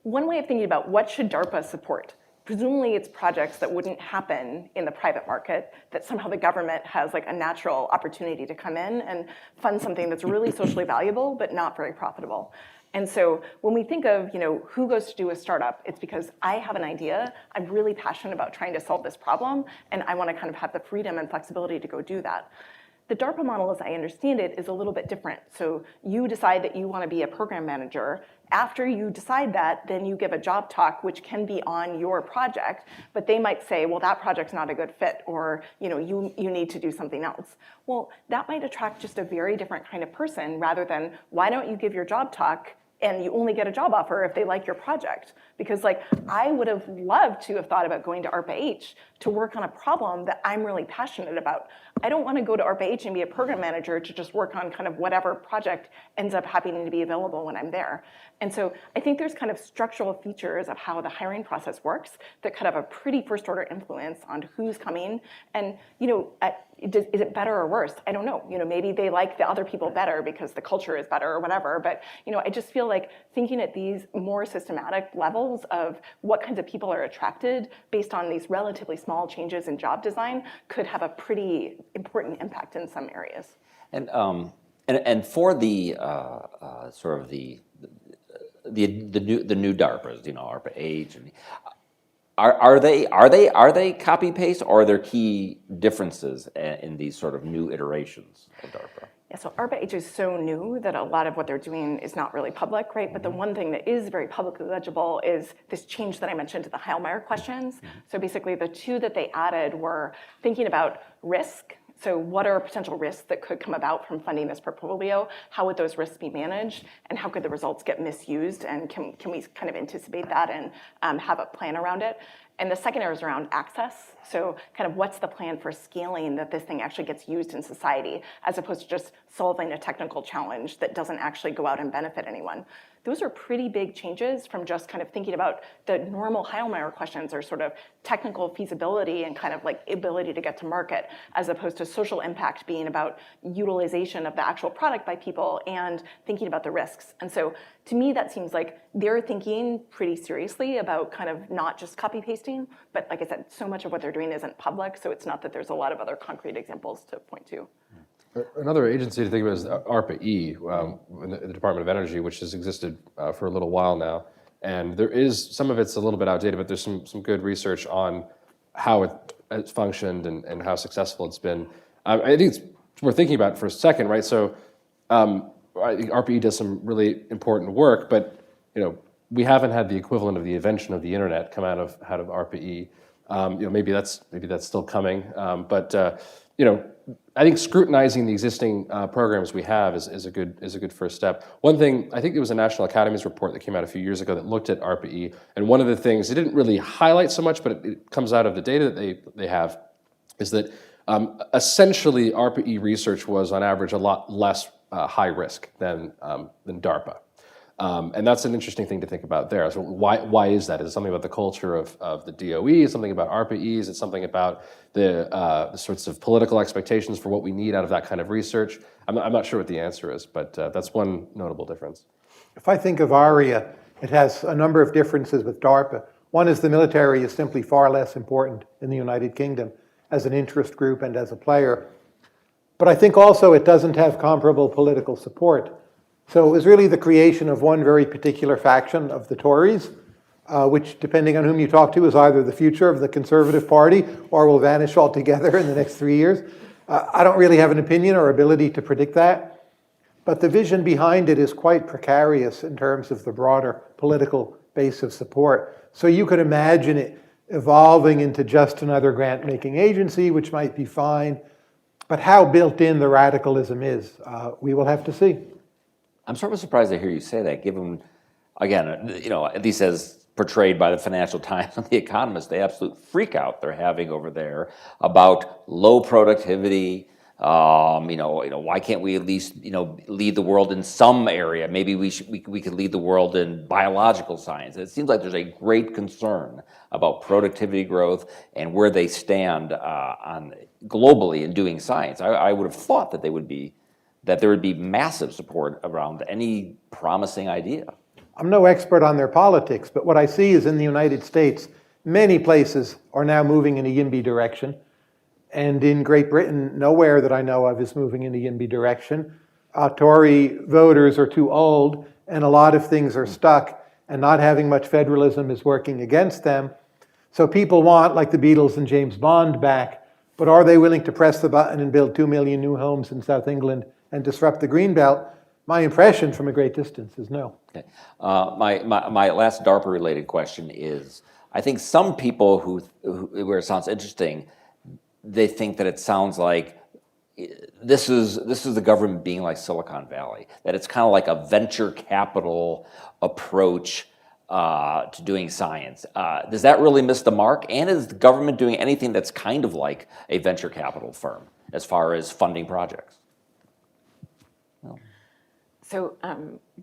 one way of thinking about what should DARPA support. Presumably it's projects that wouldn't happen in the private market, that somehow the government has like a natural opportunity to come in and fund something that's really socially valuable, but not very profitable. And so when we think of who goes to do a startup, it's because I have an idea, I'm really passionate about trying to solve this problem, and I want to kind of have the freedom and flexibility to go do that. The DARPA model, as I understand it, is a little bit different. So you decide that you want to be a program manager. After you decide that, then you give a job talk, which can be on your project, but they might say, well, that project's not a good fit, or you need to do something else. Well, that might attract just a very different kind of person, rather than, why don't you give your job talk and you only get a job offer if they like your project? Because I would have loved to have thought about going to ARPA-H to work on a problem that I'm really passionate about. I don't want to go to ARPA-H and be a program manager to just work on kind of whatever project ends up happening to be available when I'm there. And so I think there's kind of structural features of how the hiring process works that could have a pretty first order influence on who's coming. And is it better or worse? I don't know. Maybe they like the other people better because the culture is better or whatever. But I just feel like thinking at these more systematic levels of what kinds of people are attracted based on these relatively small changes in job design could have a pretty important impact in some areas. And for the sort of the new DARPAs, ARPA-H, and are they copy paste, or are there key differences in these sort of new iterations of DARPA? Yeah, so ARPA-H is so new that a lot of what they're doing is not really public, right? But the one thing that is very publicly legible is this change that I mentioned to the Heilmeier questions. So basically the two that they added were thinking about risk. So what are potential risks that could come about from funding this portfolio? How would those risks be managed? And how could the results get misused? And can we kind of anticipate that and have a plan around it? And the second area is around access. So kind of what's the plan for scaling that this thing actually gets used in society, as opposed to just solving a technical challenge that doesn't actually go out and benefit anyone. Those are pretty big changes from just kind of thinking about the normal Heilmeier questions are sort of technical feasibility and kind of like ability to get to market, as opposed to social impact being about utilization of the actual product by people and thinking about the risks. And so to me, that seems like they're thinking pretty seriously about kind of not just copy pasting, but like I said, so much of what they're doing isn't public, so it's not that there's a lot of other concrete examples to point to. Another agency to think about is ARPA-E, in the Department of Energy, which has existed for a little while now. And there is, some of it's a little bit outdated, but there's some good research on how it's functioned and how successful it's been. I think it's worth thinking about for a second, right? So I think ARPA-E does some really important work, but we haven't had the equivalent of the invention of the internet come out of ARPA-E. Maybe that's still coming, but I think scrutinizing the existing programs we have is a good first step. One thing, I think it was a National Academies report that came out a few years ago that looked at ARPA-E, and one of the things, it didn't really highlight so much, but it comes out of the data that they have, is that essentially ARPA-E research was on average a lot less high risk than DARPA. And that's an interesting thing to think about there. So why is that? Is it something about the culture of the DOE? Is it something about ARPA-E? Is it something about the sorts of political expectations for what we need out of that kind of research? I'm not sure what the answer is, but that's one notable difference. If I think of ARIA, it has a number of differences with DARPA. One is the military is simply far less important in the United Kingdom as an interest group and as a player. But I think also it doesn't have comparable political support. So it was really the creation of one very particular faction of the Tories, which, depending on whom you talk to, is either the future of the Conservative Party or will vanish altogether in the next 3 years. I don't really have an opinion or ability to predict that, but the vision behind it is quite precarious in terms of the broader political base of support. So you could imagine it evolving into just another grant-making agency, which might be fine, but how built in the radicalism is, we will have to see. I'm sort of surprised to hear you say that, given again, at least as portrayed by the Financial Times and The Economist, the absolute freak out they're having over there about low productivity. Why can't we at least, lead the world in some area? Maybe we could lead the world in biological science. It seems like there's a great concern about productivity growth and where they stand on globally in doing science. I would have thought that there would be massive support around any promising idea. I'm no expert on their politics, but what I see is in the United States, many places are now moving in a YIMBY direction. And in Great Britain, nowhere that I know of is moving in a YIMBY direction. Tory voters are too old, and a lot of things are stuck, and not having much federalism is working against them. So people want, like the Beatles and James Bond, back, but are they willing to press the button and build 2 million new homes in South England and disrupt the Greenbelt? My impression from a great distance is no. Okay. My last DARPA-related question is, I think some people where it sounds interesting, they think that it sounds like this is the government being like Silicon Valley, that it's kind of like a venture capital approach to doing science. Does that really miss the mark? And is the government doing anything that's kind of like a venture capital firm as far as funding projects? So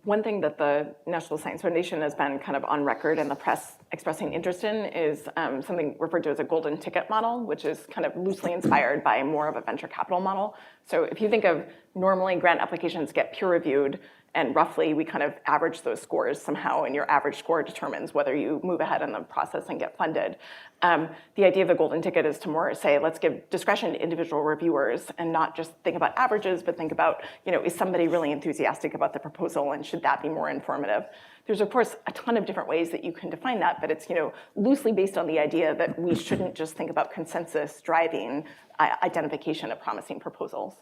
one thing that the National Science Foundation has been kind of on record in the press expressing interest in is something referred to as a golden ticket model, which is kind of loosely inspired by more of a venture capital model. So if you think of normally grant applications get peer reviewed, and roughly we kind of average those scores somehow, and your average score determines whether you move ahead in the process and get funded. The idea of the golden ticket is to more say, let's give discretion to individual reviewers and not just think about averages, but think about, is somebody really enthusiastic about the proposal, and should that be more informative? There's, of course, a ton of different ways that you can define that, but it's loosely based on the idea that we shouldn't just think about consensus driving identification of promising proposals.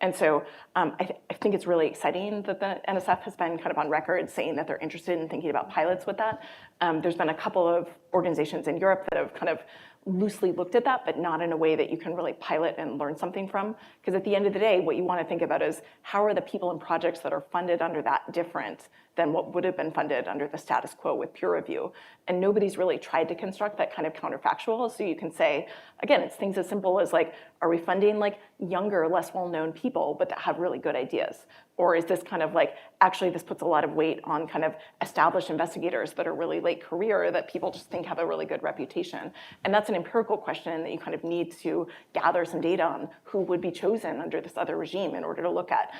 And so I think it's really exciting that the NSF has been kind of on record saying that they're interested in thinking about pilots with that. There's been a couple of organizations in Europe that have kind of loosely looked at that, but not in a way that you can really pilot and learn something from. Because at the end of the day, what you want to think about is how are the people and projects that are funded under that different than what would have been funded under the status quo with peer review. And nobody's really tried to construct that kind of counterfactual. So you can say, again, it's things as simple as like, are we funding like younger, less well-known people, but that have really good ideas? Or is this kind of like, actually this puts a lot of weight on kind of established investigators that are really late career that people just think have a really good reputation? And that's an empirical question that you kind of need to gather some data on who would be chosen under this other regime in order to look at.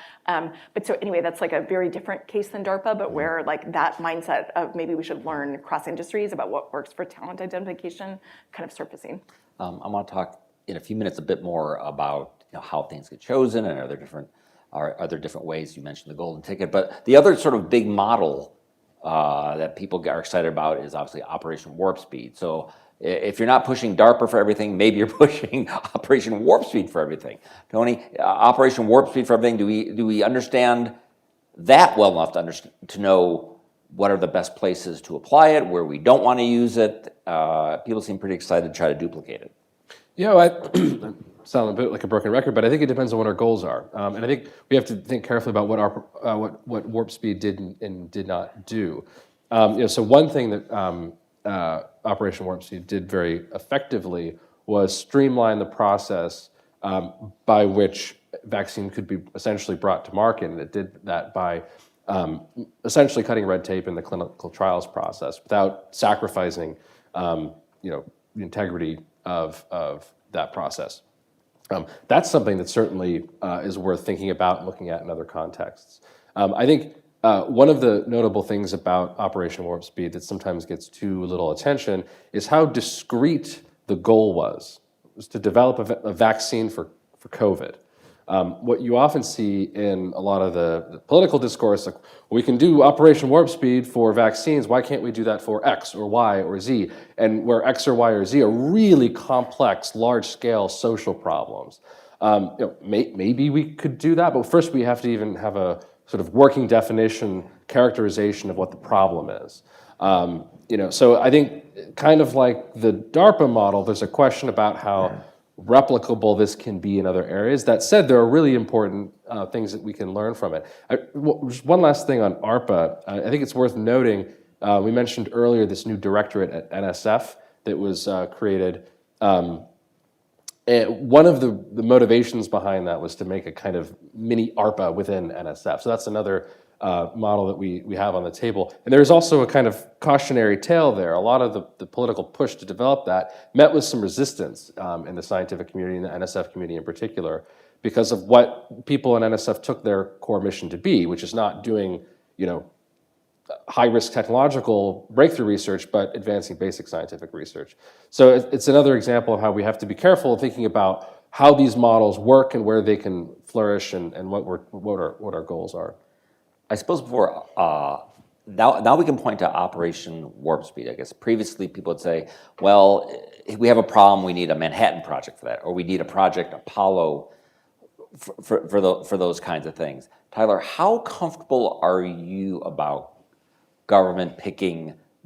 But so anyway, that's like a very different case than DARPA, but where like that mindset of maybe we should learn across industries about what works for talent identification kind of surfacing. I want to talk in a few minutes a bit more about how things get chosen and are there different ways. You mentioned the golden ticket, but the other sort of big model that people are excited about is obviously Operation Warp Speed. So if you're not pushing DARPA for everything, maybe you're pushing Operation Warp Speed for everything. Tony, Operation Warp Speed for everything, do we understand that well enough to know what are the best places to apply it, where we don't want to use it? People seem pretty excited to try to duplicate it. Yeah, I sound a bit like a broken record, but I think it depends on what our goals are, and I think we have to think carefully about what Warp Speed did and did not do. So one thing that Operation Warp Speed did very effectively was streamline the process by which vaccine could be essentially brought to market, and it did that by essentially cutting red tape in the clinical trials process without sacrificing, the integrity of that process. That's something that certainly is worth thinking about and looking at in other contexts. I think one of the notable things about Operation Warp Speed that sometimes gets too little attention is how discreet the goal was. It was to develop a vaccine for COVID. What you often see in a lot of the political discourse, like, we can do Operation Warp Speed for vaccines, why can't we do that for X or Y or Z? And where X or Y or Z are really complex, large-scale social problems. Maybe we could do that, but first we have to even have a sort of working definition, characterization of what the problem is. So I think kind of like the DARPA model, there's a question about how replicable this can be in other areas. That said, there are really important things that we can learn from it. Just one last thing on ARPA. I think it's worth noting We mentioned earlier this new directorate at NSF that was created. One of the motivations behind that was to make a kind of mini ARPA within NSF. So that's another model that we have on the table. And there's also a kind of cautionary tale there. A lot of the political push to develop that met with some resistance in the scientific community, and the NSF community in particular, because of what people in NSF took their core mission to be, which is not doing, high-risk technological breakthrough research, but advancing basic scientific research. So it's another example of how we have to be careful of thinking about how these models work and where they can flourish, and what our goals are. I suppose before, now we can point to Operation Warp Speed. I guess previously people would say, well, we have a problem, we need a Manhattan Project for that, or we need a Project Apollo for those kinds of things. Tyler, how comfortable are you about government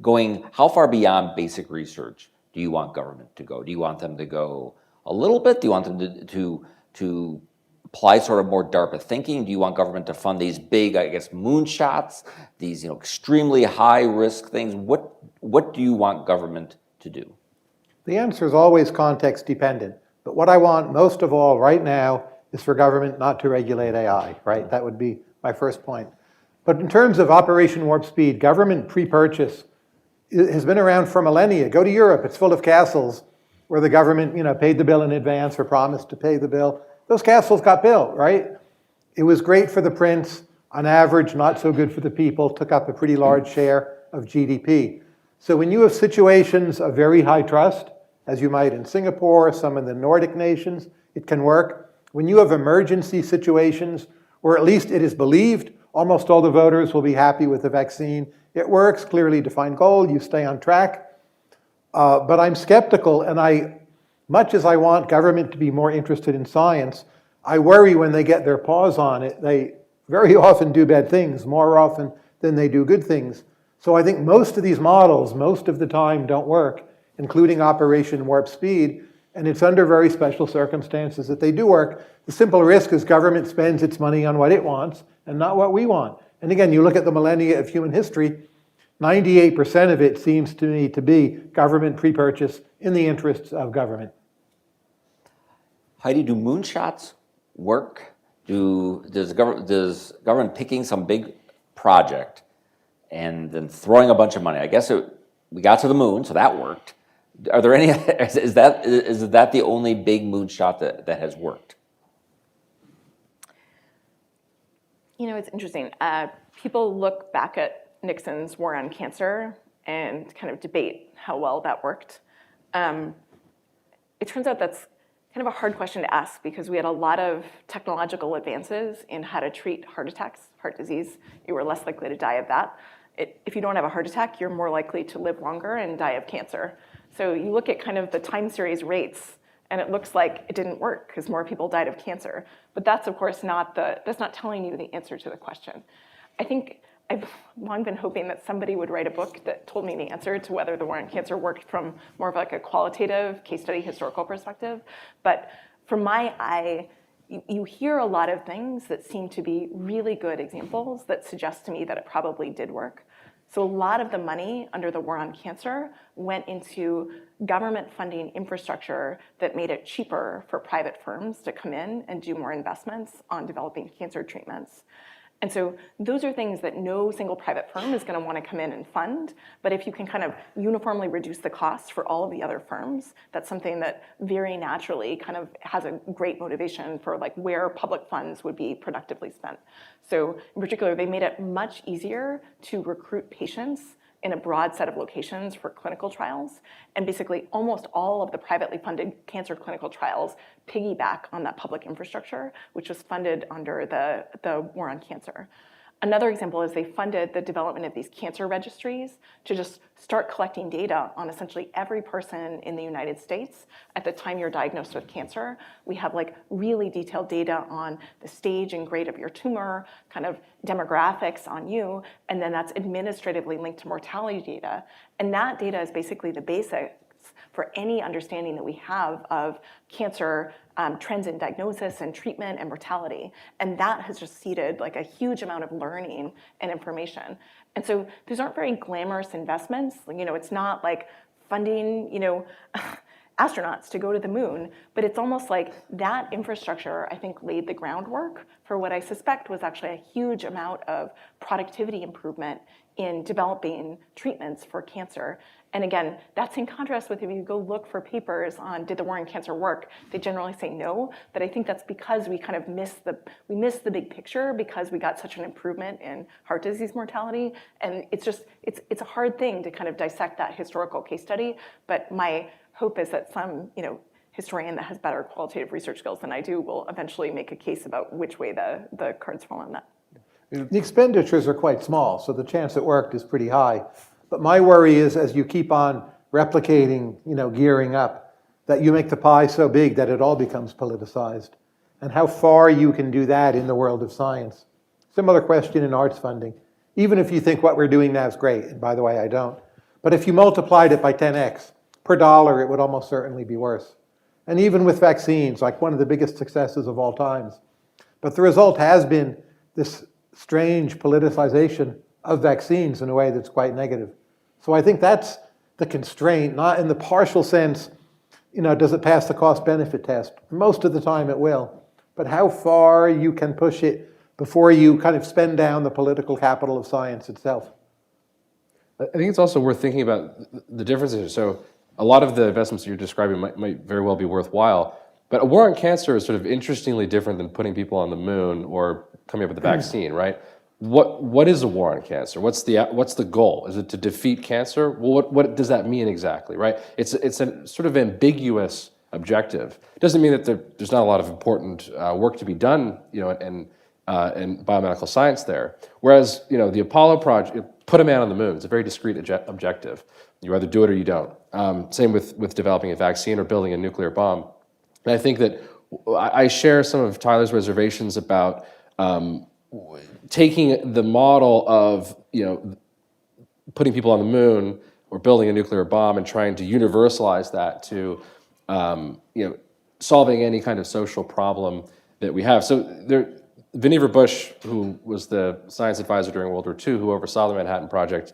going, how far beyond basic research do you want government to go? Do you want them to go a little bit? Do you want them to apply sort of more DARPA thinking? Do you want government to fund these big, I guess, moonshots, these extremely high risk things? What do you want government to do? The answer is always context dependent. But what I want most of all right now is for government not to regulate AI, right? That would be my first point. But in terms of Operation Warp Speed, government pre-purchase has been around for millennia. Go to Europe, it's full of castles where the government paid the bill in advance or promised to pay the bill. Those castles got built, right? It was great for the prince, on average, not so good for the people, took up a pretty large share of GDP. So when you have situations of very high trust, as you might in Singapore, some of the Nordic nations, it can work. When you have emergency situations, or at least it is believed almost all the voters will be happy with the vaccine, it works, clearly defined goal, you stay on track. But I'm skeptical, and much as I want government to be more interested in science, I worry when they get their paws on it. They very often do bad things, more often than they do good things. So I think most of these models, most of the time, don't work, including Operation Warp Speed, and it's under very special circumstances that they do work. The simple risk is government spends its money on what it wants and not what we want. And again, you look at the millennia of human history, 98% of it seems to me to be government pre-purchase in the interests of government. Heidi, do moonshots work? Does government picking some big project and then throwing a bunch of money? I guess we got to the moon, so that worked. Are there any? Is that the only big moonshot that has worked? It's interesting. People look back at Nixon's war on cancer and kind of debate how well that worked. It turns out that's kind of a hard question to ask because we had a lot of technological advances in how to treat heart attacks, heart disease. You were less likely to die of that. If you don't have a heart attack, you're more likely to live longer and die of cancer. So you look at kind of the time series rates, and it looks like it didn't work because more people died of cancer. But that's, of course, that's not telling you the answer to the question. I think I've long been hoping that somebody would write a book that told me the answer to whether the war on cancer worked from more of like a qualitative case study historical perspective. But from my eye, you hear a lot of things that seem to be really good examples that suggest to me that it probably did work. So a lot of the money under the war on cancer went into government funding infrastructure that made it cheaper for private firms to come in and do more investments on developing cancer treatments. And so those are things that no single private firm is going to want to come in and fund. But if you can kind of uniformly reduce the cost for all of the other firms, that's something that very naturally kind of has a great motivation for like where public funds would be productively spent. So in particular, they made it much easier to recruit patients in a broad set of locations for clinical trials. And basically almost all of the privately funded cancer clinical trials piggyback on that public infrastructure, which was funded under the war on cancer. Another example is they funded the development of these cancer registries to just start collecting data on essentially every person in the United States at the time you're diagnosed with cancer. We have like really detailed data on the stage and grade of your tumor, kind of demographics on you, and then that's administratively linked to mortality data. And that data is basically the basics for any understanding that we have of cancer trends in diagnosis and treatment and mortality. And that has just seeded like a huge amount of learning and information. And so these aren't very glamorous investments. It's not like funding, astronauts to go to the moon, but it's almost like that infrastructure, I think, laid the groundwork for what I suspect was actually a huge amount of productivity improvement in developing treatments for cancer. And again, that's in contrast with if you go look for papers on did the war on cancer work, they generally say no, but I think that's because we kind of missed the big picture because we got such an improvement in heart disease mortality. And it's a hard thing to kind of dissect that historical case study, but my hope is that some historian that has better qualitative research skills than I do will eventually make a case about which way the cards fall on that. The expenditures are quite small, so the chance it worked is pretty high. But my worry is as you keep on replicating, gearing up, that you make the pie so big that it all becomes politicized. And how far you can do that in the world of science. Similar question in arts funding. Even if you think what we're doing now is great, and by the way, I don't. But if you multiplied it by 10x, per dollar, it would almost certainly be worse. And even with vaccines, like one of the biggest successes of all times. But the result has been this strange politicization of vaccines in a way that's quite negative. So I think that's the constraint, not in the partial sense, does it pass the cost-benefit test? Most of the time it will. But how far you can push it before you kind of spend down the political capital of science itself. I think it's also worth thinking about the differences. So a lot of the investments you're describing might very well be worthwhile, but a war on cancer is sort of interestingly different than putting people on the moon or coming up with a vaccine, right? What is a war on cancer? What's the goal? Is it to defeat cancer? Well, what does that mean exactly, right? It's a sort of ambiguous objective. It doesn't mean that there's not a lot of important work to be done, in biomedical science there. Whereas, the Apollo project put a man on the moon. It's a very discrete objective. You either do it or you don't. Same with developing a vaccine or building a nuclear bomb. And I think that I share some of Tyler's reservations about taking the model of putting people on the moon or building a nuclear bomb and trying to universalize that to solving any kind of social problem that we have. So Vannevar Bush, who was the science advisor during World War II, who oversaw the Manhattan Project,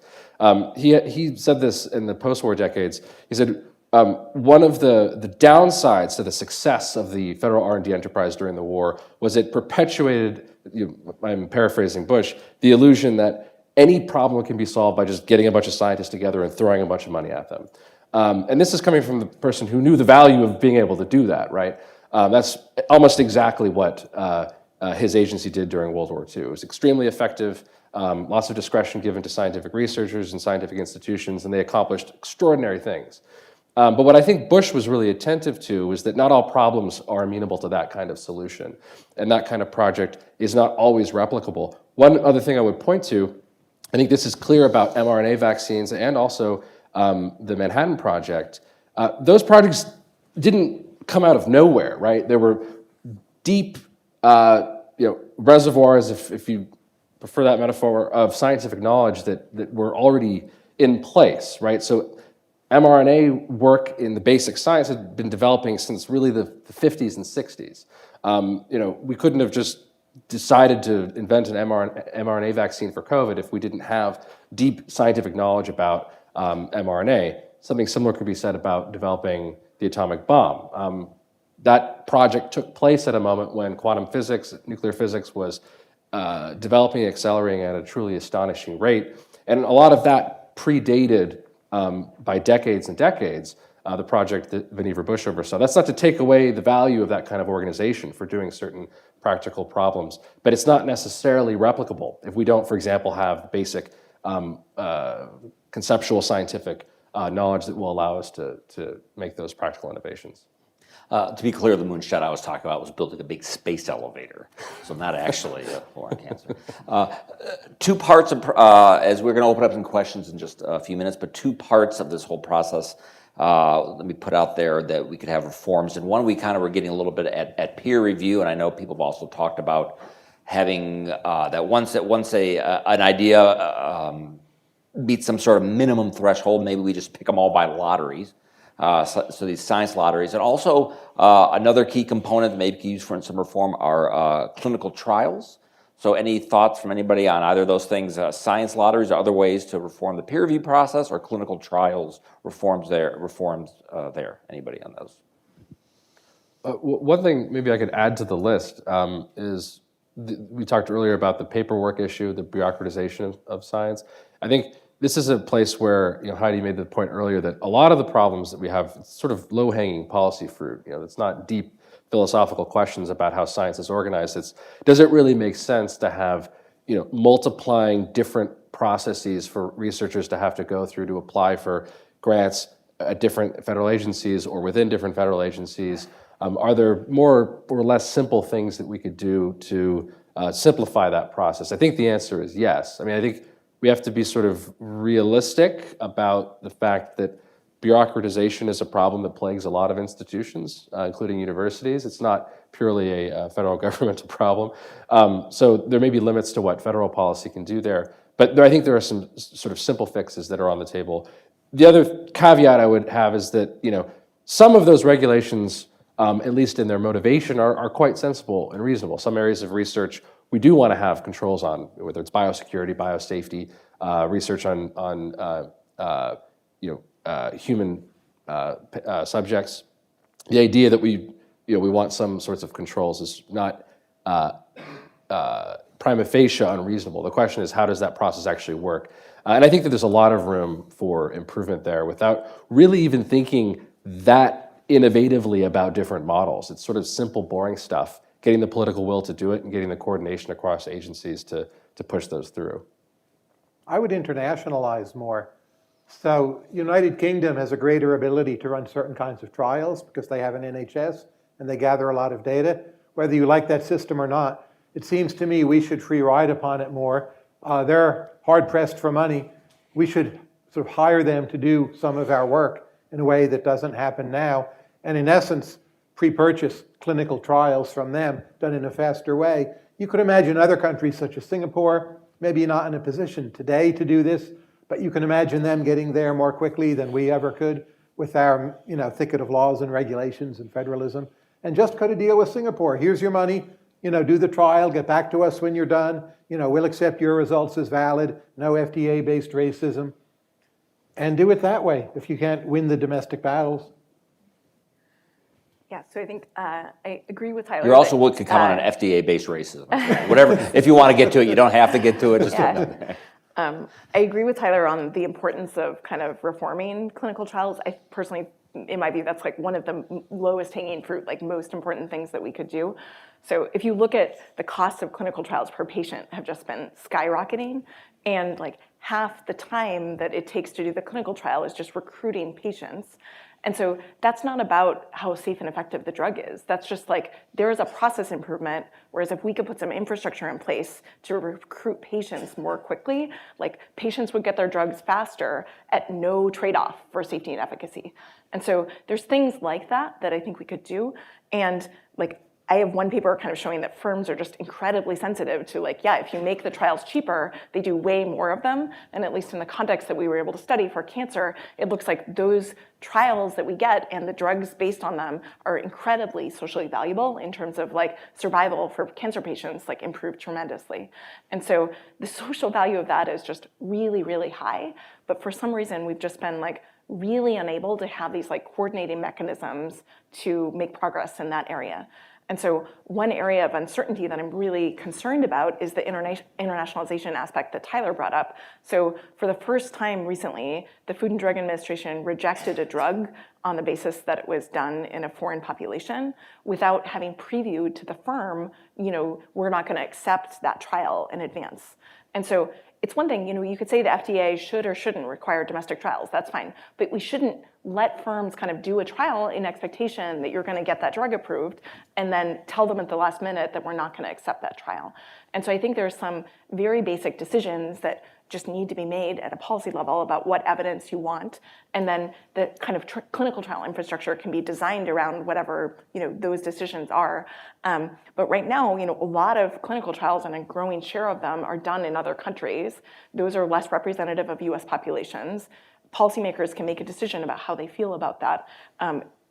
he said this in the post-war decades. He said, one of the downsides to the success of the federal R&D enterprise during the war was it perpetuated, I'm paraphrasing Bush, the illusion that any problem can be solved by just getting a bunch of scientists together and throwing a bunch of money at them. And this is coming from the person who knew the value of being able to do that, right? That's almost exactly what his agency did during World War II. It was extremely effective, lots of discretion given to scientific researchers and scientific institutions, and they accomplished extraordinary things. But what I think Bush was really attentive to is that not all problems are amenable to that kind of solution, and that kind of project is not always replicable. One other thing I would point to, I think this is clear about mRNA vaccines and also the Manhattan Project. Those projects didn't come out of nowhere, right? There were deep reservoirs, if you prefer that metaphor, of scientific knowledge that were already in place, right? So mRNA work in the basic science had been developing since really the 50s and 60s. We couldn't have just decided to invent an mRNA vaccine for COVID if we didn't have deep scientific knowledge about mRNA. Something similar could be said about developing the atomic bomb. That project took place at a moment when quantum physics, nuclear physics, was developing and accelerating at a truly astonishing rate. And a lot of that predated by decades and decades, the project that Vannevar Bush oversaw. That's not to take away the value of that kind of organization for doing certain practical problems, but it's not necessarily replicable if we don't, for example, have basic conceptual scientific knowledge that will allow us to make those practical innovations. To be clear, the moonshot I was talking about was building a big space elevator, so not actually a war on cancer. Two parts of, as we're going to open up some questions in just a few minutes, but two parts of this whole process. Let me put out there that we could have reforms. And one, we kind of were getting a little bit at peer review, and I know people have also talked about having that once an idea meets some sort of minimum threshold, maybe we just pick them all by lotteries. So these science lotteries. And also another key component that maybe used for some reform are clinical trials. So any thoughts from anybody on either of those things, science lotteries or other ways to reform the peer review process, or clinical trials reforms there? Anybody on those? One thing maybe I could add to the list is we talked earlier about the paperwork issue, the bureaucratization of science. I think this is a place where, Heidi made the point earlier that a lot of the problems that we have, it's sort of low-hanging policy fruit. It's not deep philosophical questions about how science is organized. It's, does it really make sense to have, multiplying different processes for researchers to have to go through to apply for grants at different federal agencies or within different federal agencies? Are there more or less simple things that we could do to simplify that process? I think the answer is yes. I mean, I think we have to be sort of realistic about the fact that bureaucratization is a problem that plagues a lot of institutions, including universities. It's not purely a federal governmental problem. So there may be limits to what federal policy can do there. But I think there are some sort of simple fixes that are on the table. The other caveat I would have is that, some of those regulations, at least in their motivation, are quite sensible and reasonable. Some areas of research we do want to have controls on, whether it's biosecurity, biosafety, research on human subjects. The idea that we want some sorts of controls is not prima facie unreasonable. The question is, how does that process actually work? And I think that there's a lot of room for improvement there without really even thinking that innovatively about different models. It's sort of simple, boring stuff, getting the political will to do it and getting the coordination across agencies to push those through. I would internationalize more. So United Kingdom has a greater ability to run certain kinds of trials because they have an NHS and they gather a lot of data. Whether you like that system or not, it seems to me we should free ride upon it more. They're hard pressed for money. We should sort of hire them to do some of our work in a way that doesn't happen now. And in essence, pre-purchase clinical trials from them done in a faster way. You could imagine other countries such as Singapore, maybe not in a position today to do this, but you can imagine them getting there more quickly than we ever could with our thicket of laws and regulations and federalism. And just cut a deal with Singapore. Here's your money, do the trial, get back to us when you're done. We'll accept your results as valid, no FDA-based racism. And do it that way if you can't win the domestic battles. Yeah, so I think I agree with Tyler. You also could come on an FDA-based racism. Whatever, if you want to get to it, you don't have to get to it. Just I agree with Tyler on the importance of kind of reforming clinical trials. I personally, in my view, that's like one of the lowest hanging fruit, like most important things that we could do. So if you look at the costs of clinical trials per patient have just been skyrocketing, and like half the time that it takes to do the clinical trial is just recruiting patients. And so that's not about how safe and effective the drug is. That's just like, there is a process improvement, whereas if we could put some infrastructure in place to recruit patients more quickly, like patients would get their drugs faster at no trade-off for safety and efficacy. And so there's things like that that I think we could do. And like, I have one paper kind of showing that firms are just incredibly sensitive to like, yeah, if you make the trials cheaper, they do way more of them. And at least in the context that we were able to study for cancer, it looks like those trials that we get and the drugs based on them are incredibly socially valuable in terms of like survival for cancer patients, like improved tremendously. And so the social value of that is just really, really high. But for some reason, we've just been like really unable to have these like coordinating mechanisms to make progress in that area. And so one area of uncertainty that I'm really concerned about is the internationalization aspect that Tyler brought up. So for the first time recently, the Food and Drug Administration rejected a drug on the basis that it was done in a foreign population without having previewed to the firm, we're not going to accept that trial in advance. And so it's one thing, you could say the FDA should or shouldn't require domestic trials, that's fine. But we shouldn't let firms kind of do a trial in expectation that you're gonna get that drug approved and then tell them at the last minute that we're not gonna accept that trial. And so I think there's some very basic decisions that just need to be made at a policy level about what evidence you want, and then the kind of clinical trial infrastructure can be designed around whatever those decisions are. But right now, a lot of clinical trials and a growing share of them are done in other countries. Those are less representative of U.S. populations. Policymakers can make a decision about how they feel about that.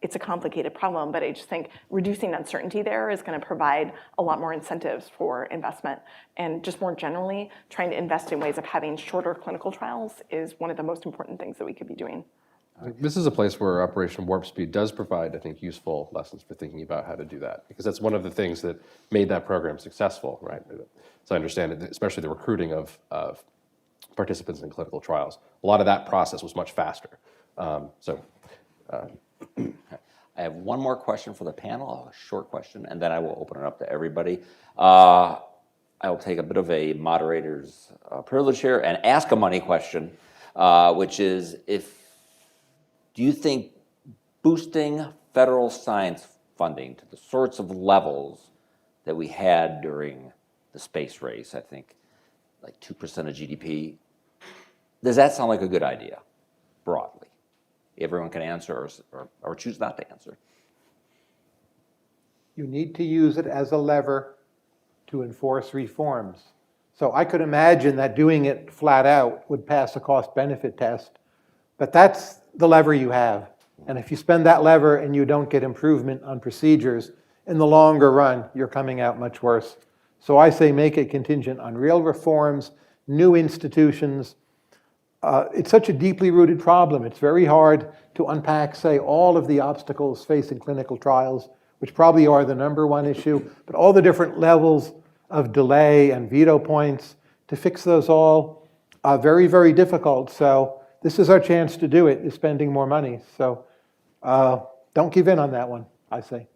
it's a complicated problem, but I just think reducing uncertainty there is going to provide a lot more incentives for investment. And just more generally, trying to invest in ways of having shorter clinical trials is one of the most important things that we could be doing. This is a place where Operation Warp Speed does provide, I think, useful lessons for thinking about how to do that, because that's one of the things that made that program successful, right? So I understand it, especially the recruiting of participants in clinical trials. A lot of that process was much faster. I have one more question for the panel, a short question, and then I will open it up to everybody. I will take a bit of a moderator's privilege here and ask a money question, which is, do you think boosting federal science funding to the sorts of levels that we had during the space race, I think like 2% of GDP, does that sound like a good idea, broadly? Everyone can answer or choose not to answer. You need to use it as a lever to enforce reforms. So I could imagine that doing it flat out would pass a cost-benefit test, but that's the lever you have. And if you spend that lever and you don't get improvement on procedures, in the longer run, you're coming out much worse. So I say make it contingent on real reforms, new institutions. It's such a deeply rooted problem. It's very hard to unpack, say, all of the obstacles facing clinical trials, which probably are the #1 issue, but all the different levels of delay and veto points to fix those all are very, very difficult. So this is our chance to do it, is spending more money. So don't give in on that one, I say.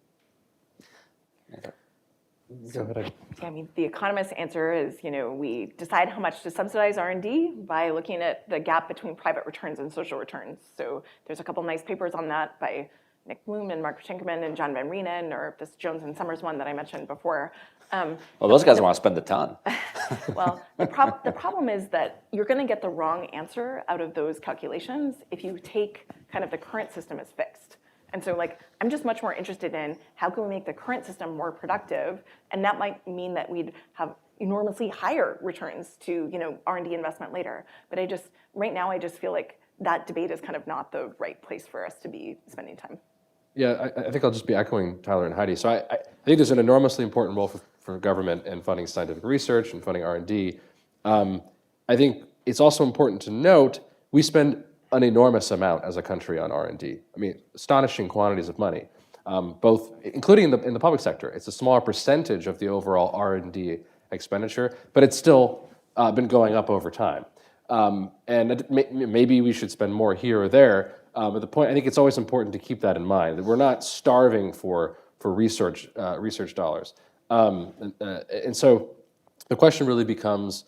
Go ahead. I mean, the economist's answer is, we decide how much to subsidize R&D by looking at the gap between private returns and social returns. So there's a couple nice papers on that by Nick Bloom and Mark Schinkelman and John Van Reenen, or this Jones and Summers one that I mentioned before. Well, those guys want to spend a ton. Well, the problem is that you're going to get the wrong answer out of those calculations if you take kind of the current system as fixed. And so I'm just much more interested in how can we make the current system more productive, and that might mean that we'd have enormously higher returns to R&D investment later. But right now I just feel like that debate is kind of not the right place for us to be spending time. Yeah, I think I'll just be echoing Tyler and Heidi. So I think there's an enormously important role for government in funding scientific research and funding R&D. I think it's also important to note we spend an enormous amount as a country on R&D. I mean, astonishing quantities of money, both including in the public sector. It's a smaller percentage of the overall R&D expenditure, but it's still been going up over time. And maybe we should spend more here or there. But the point, I think it's always important to keep that in mind, that we're not starving for research dollars. And so the question really becomes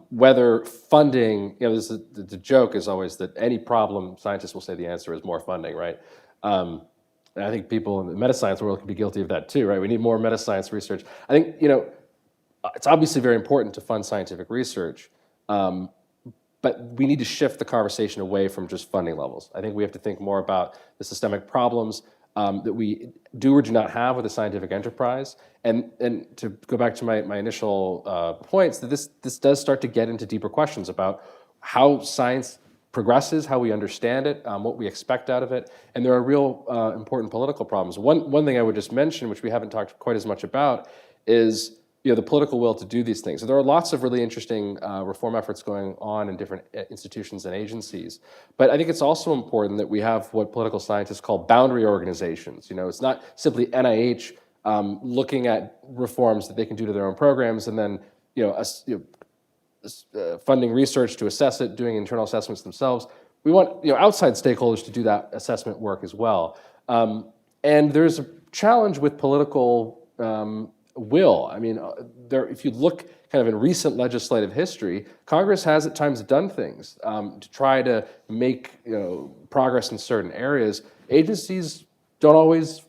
whether funding, the joke is always that any problem, scientists will say the answer is more funding, right? And I think people in the metascience world can be guilty of that too, right? We need more metascience research. I think, it's obviously very important to fund scientific research, but we need to shift the conversation away from just funding levels. I think we have to think more about the systemic problems that we do or do not have with the scientific enterprise. And to go back to my initial points, that this does start to get into deeper questions about how science progresses, how we understand it, what we expect out of it. And there are real important political problems. One thing I would just mention, which we haven't talked quite as much about, is the political will to do these things. So there are lots of really interesting reform efforts going on in different institutions and agencies. But I think it's also important that we have what political scientists call boundary organizations. It's not simply NIH looking at reforms that they can do to their own programs and then funding research to assess it, doing internal assessments themselves. We want outside stakeholders to do that assessment work as well. And there's a challenge with political will. I mean, if you look kind of in recent legislative history, Congress has at times done things to try to make progress in certain areas. Agencies don't always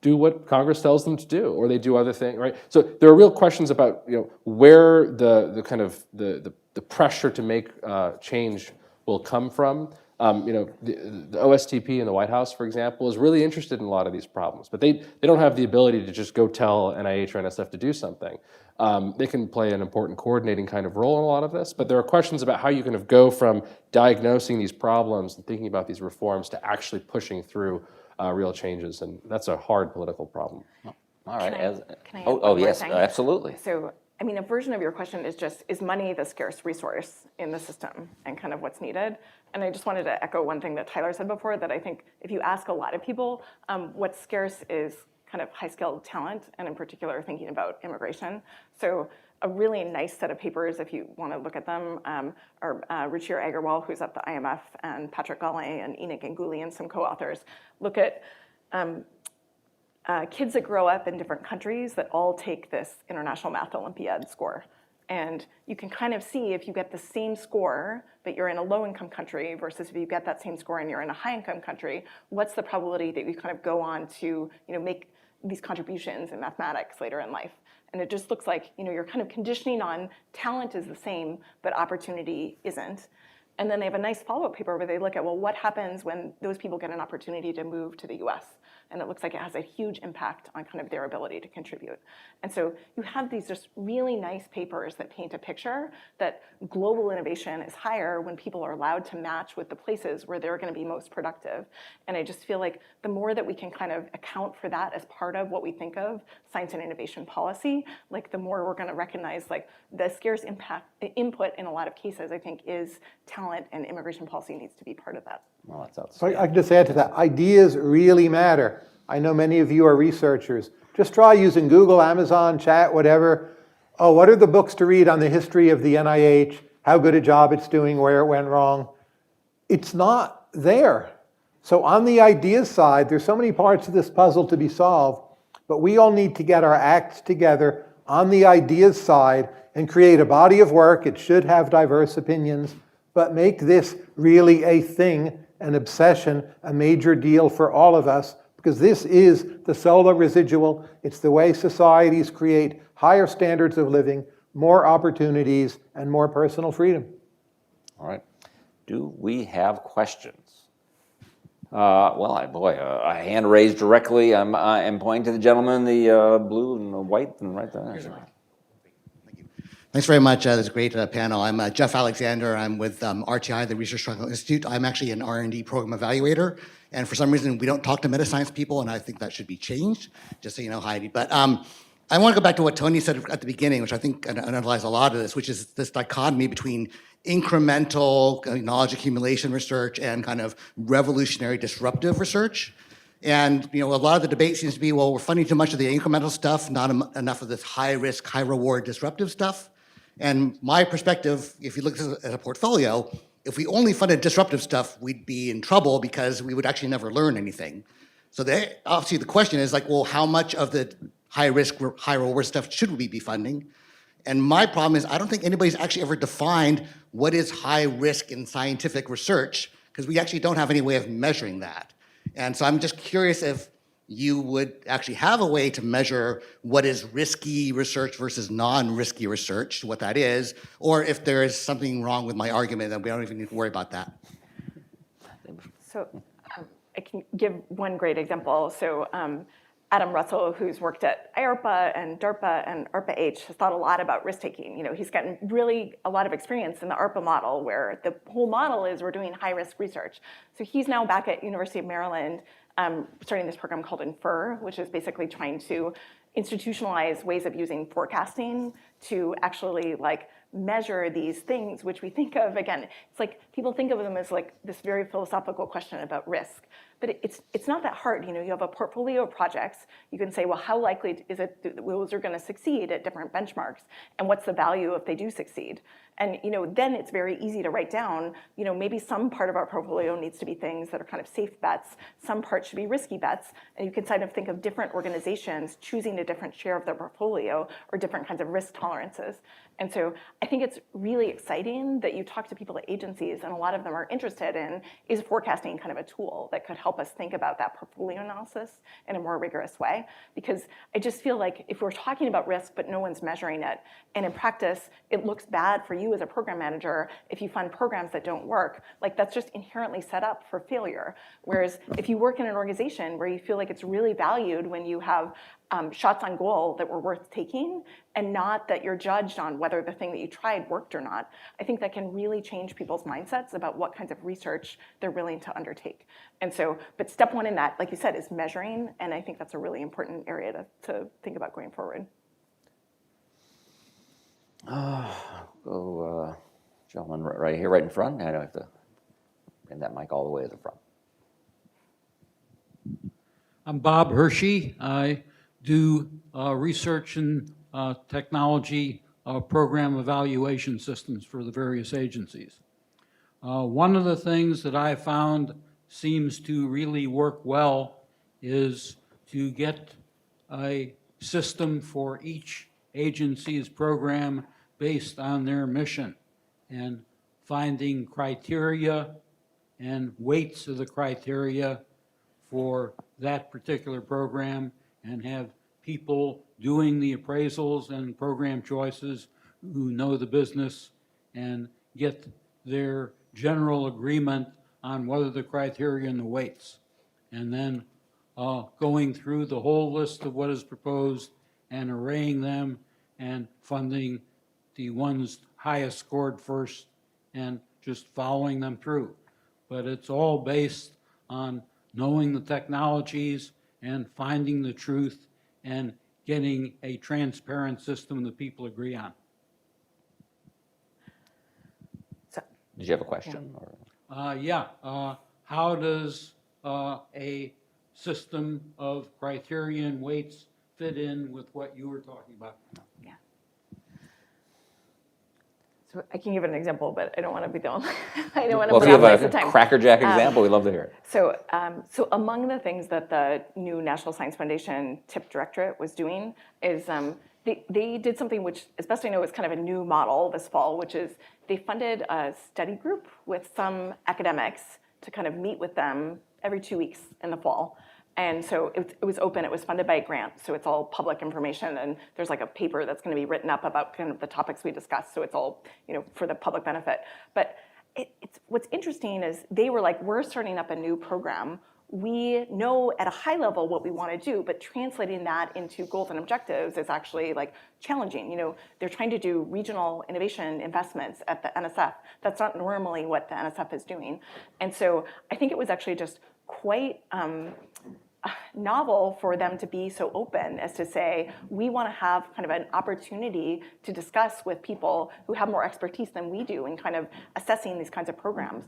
do what Congress tells them to do, or they do other things, right? So there are real questions about where the kind of the pressure to make change will come from. The OSTP in the White House, for example, is really interested in a lot of these problems, but they don't have the ability to just go tell NIH or NSF to do something. They can play an important coordinating kind of role in a lot of this, but there are questions about how you kind of go from diagnosing these problems and thinking about these reforms to actually pushing through real changes, and that's a hard political problem. All right. Can I add Oh, one more yes, thing? absolutely. So, I mean, a version of your question is just, is money the scarce resource in the system and kind of what's needed? And I just wanted to echo one thing that Tyler said before, that I think if you ask a lot of people, what's scarce is kind of high-skilled talent, and in particular, thinking about immigration. So a really nice set of papers, if you want to look at them, are Ruchir Agarwal, who's at the IMF, and Patrick Gallet and Enoch Nguli and some co-authors, look at kids that grow up in different countries that all take this International Math Olympiad score. And you can kind of see if you get the same score, but you're in a low-income country versus if you get that same score and you're in a high-income country, what's the probability that you kind of go on to make these contributions in mathematics later in life? And it just looks like you're kind of conditioning on talent is the same, but opportunity isn't. And then they have a nice follow-up paper where they look at, well, what happens when those people get an opportunity to move to the US? And it looks like it has a huge impact on kind of their ability to contribute. And so you have these just really nice papers that paint a picture that global innovation is higher when people are allowed to match with the places where they're going to be most productive. And I just feel like the more that we can kind of account for that as part of what we think of science and innovation policy, like the more we're going to recognize like the scarce input in a lot of cases, I think, is talent, and immigration policy needs to be part of that. Well, that's So outstanding. I can just add to that, ideas really matter. I know many of you are researchers. Just try using Google, Amazon, chat, whatever. Oh, what are the books to read on the history of the NIH, how good a job it's doing, where it went wrong? It's not there. So on the ideas side, there's so many parts of this puzzle to be solved, but we all need to get our acts together on the ideas side and create a body of work. It should have diverse opinions, but make this really a thing, an obsession, a major deal for all of us, because this is the solar residual. It's the way societies create higher standards of living, more opportunities, and more personal freedom. All right. Do we have questions? Well, a hand raised directly. I'm pointing to the gentleman in the blue and the white and right there. Thanks very much. This is a great panel. I'm Jeff Alexander. I'm with RTI, the Research Triangle Institute. I'm actually an R&D program evaluator. And for some reason, we don't talk to Metascience people, and I think that should be changed, just so you know, Heidi. But I want to go back to what Tony said at the beginning, which I think underlies a lot of this, which is this dichotomy between incremental knowledge accumulation research and kind of revolutionary disruptive research. And a lot of the debate seems to be, well, we're funding too much of the incremental stuff, not enough of this high risk, high reward disruptive stuff. And my perspective, if you look at a portfolio, if we only funded disruptive stuff, we'd be in trouble because we would actually never learn anything. So obviously the question is like, well, how much of the high risk, high reward stuff should we be funding? And my problem is I don't think anybody's actually ever defined what is high risk in scientific research, because we actually don't have any way of measuring that. And so I'm just curious if you would actually have a way to measure what is risky research versus non-risky research, what that is, or if there is something wrong with my argument and we don't even need to worry about that. So I can give one great example. So Adam Russell, who's worked at IARPA and DARPA and ARPA-H, has thought a lot about risk-taking. He's gotten really a lot of experience in the ARPA model, where the whole model is we're doing high-risk research. So he's now back at University of Maryland starting this program called Infer, which is basically trying to institutionalize ways of using forecasting to actually measure these things, which we think of, again, it's like people think of them as like this very philosophical question about risk. But it's not that hard. You have a portfolio of projects. You can say, well, how likely is it that those are going to succeed at different benchmarks? And what's the value if they do succeed? And then it's very easy to write down, maybe some part of our portfolio needs to be things that are kind of safe bets. Some parts should be risky bets. And you can kind of think of different organizations choosing a different share of their portfolio or different kinds of risk tolerances. And so I think it's really exciting that you talk to people at agencies, and a lot of them are interested in, is forecasting kind of a tool that could help us think about that portfolio analysis in a more rigorous way? Because I just feel like if we're talking about risk, but no one's measuring it, and in practice, it looks bad for you as a program manager, if you fund programs that don't work, like that's just inherently set up for failure. Whereas if you work in an organization where you feel like it's really valued when you have shots on goal that were worth taking, and not that you're judged on whether the thing that you tried worked or not, I think that can really change people's mindsets about what kinds of research they're willing to undertake. And so, but step one in that, like you said, is measuring, and I think that's a really important area to think about going forward. Gentleman right here, right in front. I don't have to bring that mic all the way to the front. I'm Bob Hershey. I do research in technology program evaluation systems for the various agencies. One of the things that I found seems to really work well is to get a system for each agency's program based on their mission and finding criteria and weights of the criteria for that particular program, and have people doing the appraisals and program choices who know the business and get their general agreement on what are the criteria and the weights. And then going through the whole list of what is proposed and arraying them and funding the ones highest scored first and just following them through. But it's all based on knowing the technologies and finding the truth and getting a transparent system that people agree on. Did you have a question? Yeah. How does a system of criteria and weights fit in with what you were talking about? Yeah. So I can give an example, but I don't want to be the only. I don't want to Well, if you monopolize the have a time. crackerjack example, we'd love to hear it. So among the things that the new National Science Foundation TIP Directorate was doing is they did something which, as best I know, is kind of a new model this fall, which is they funded a study group with some academics to kind of meet with them every 2 weeks in the fall. And so it was open, it was funded by a grant, so it's all public information, and there's like a paper that's gonna be written up about kind of the topics we discussed, so it's all, for the public benefit. But what's interesting is they were like, we're starting up a new program. We know at a high level what we want to do, but translating that into goals and objectives is actually like challenging. They're trying to do regional innovation investments at the NSF. That's not normally what the NSF is doing. And so I think it was actually just quite novel for them to be so open as to say, we want to have kind of an opportunity to discuss with people who have more expertise than we do in kind of assessing these kinds of programs.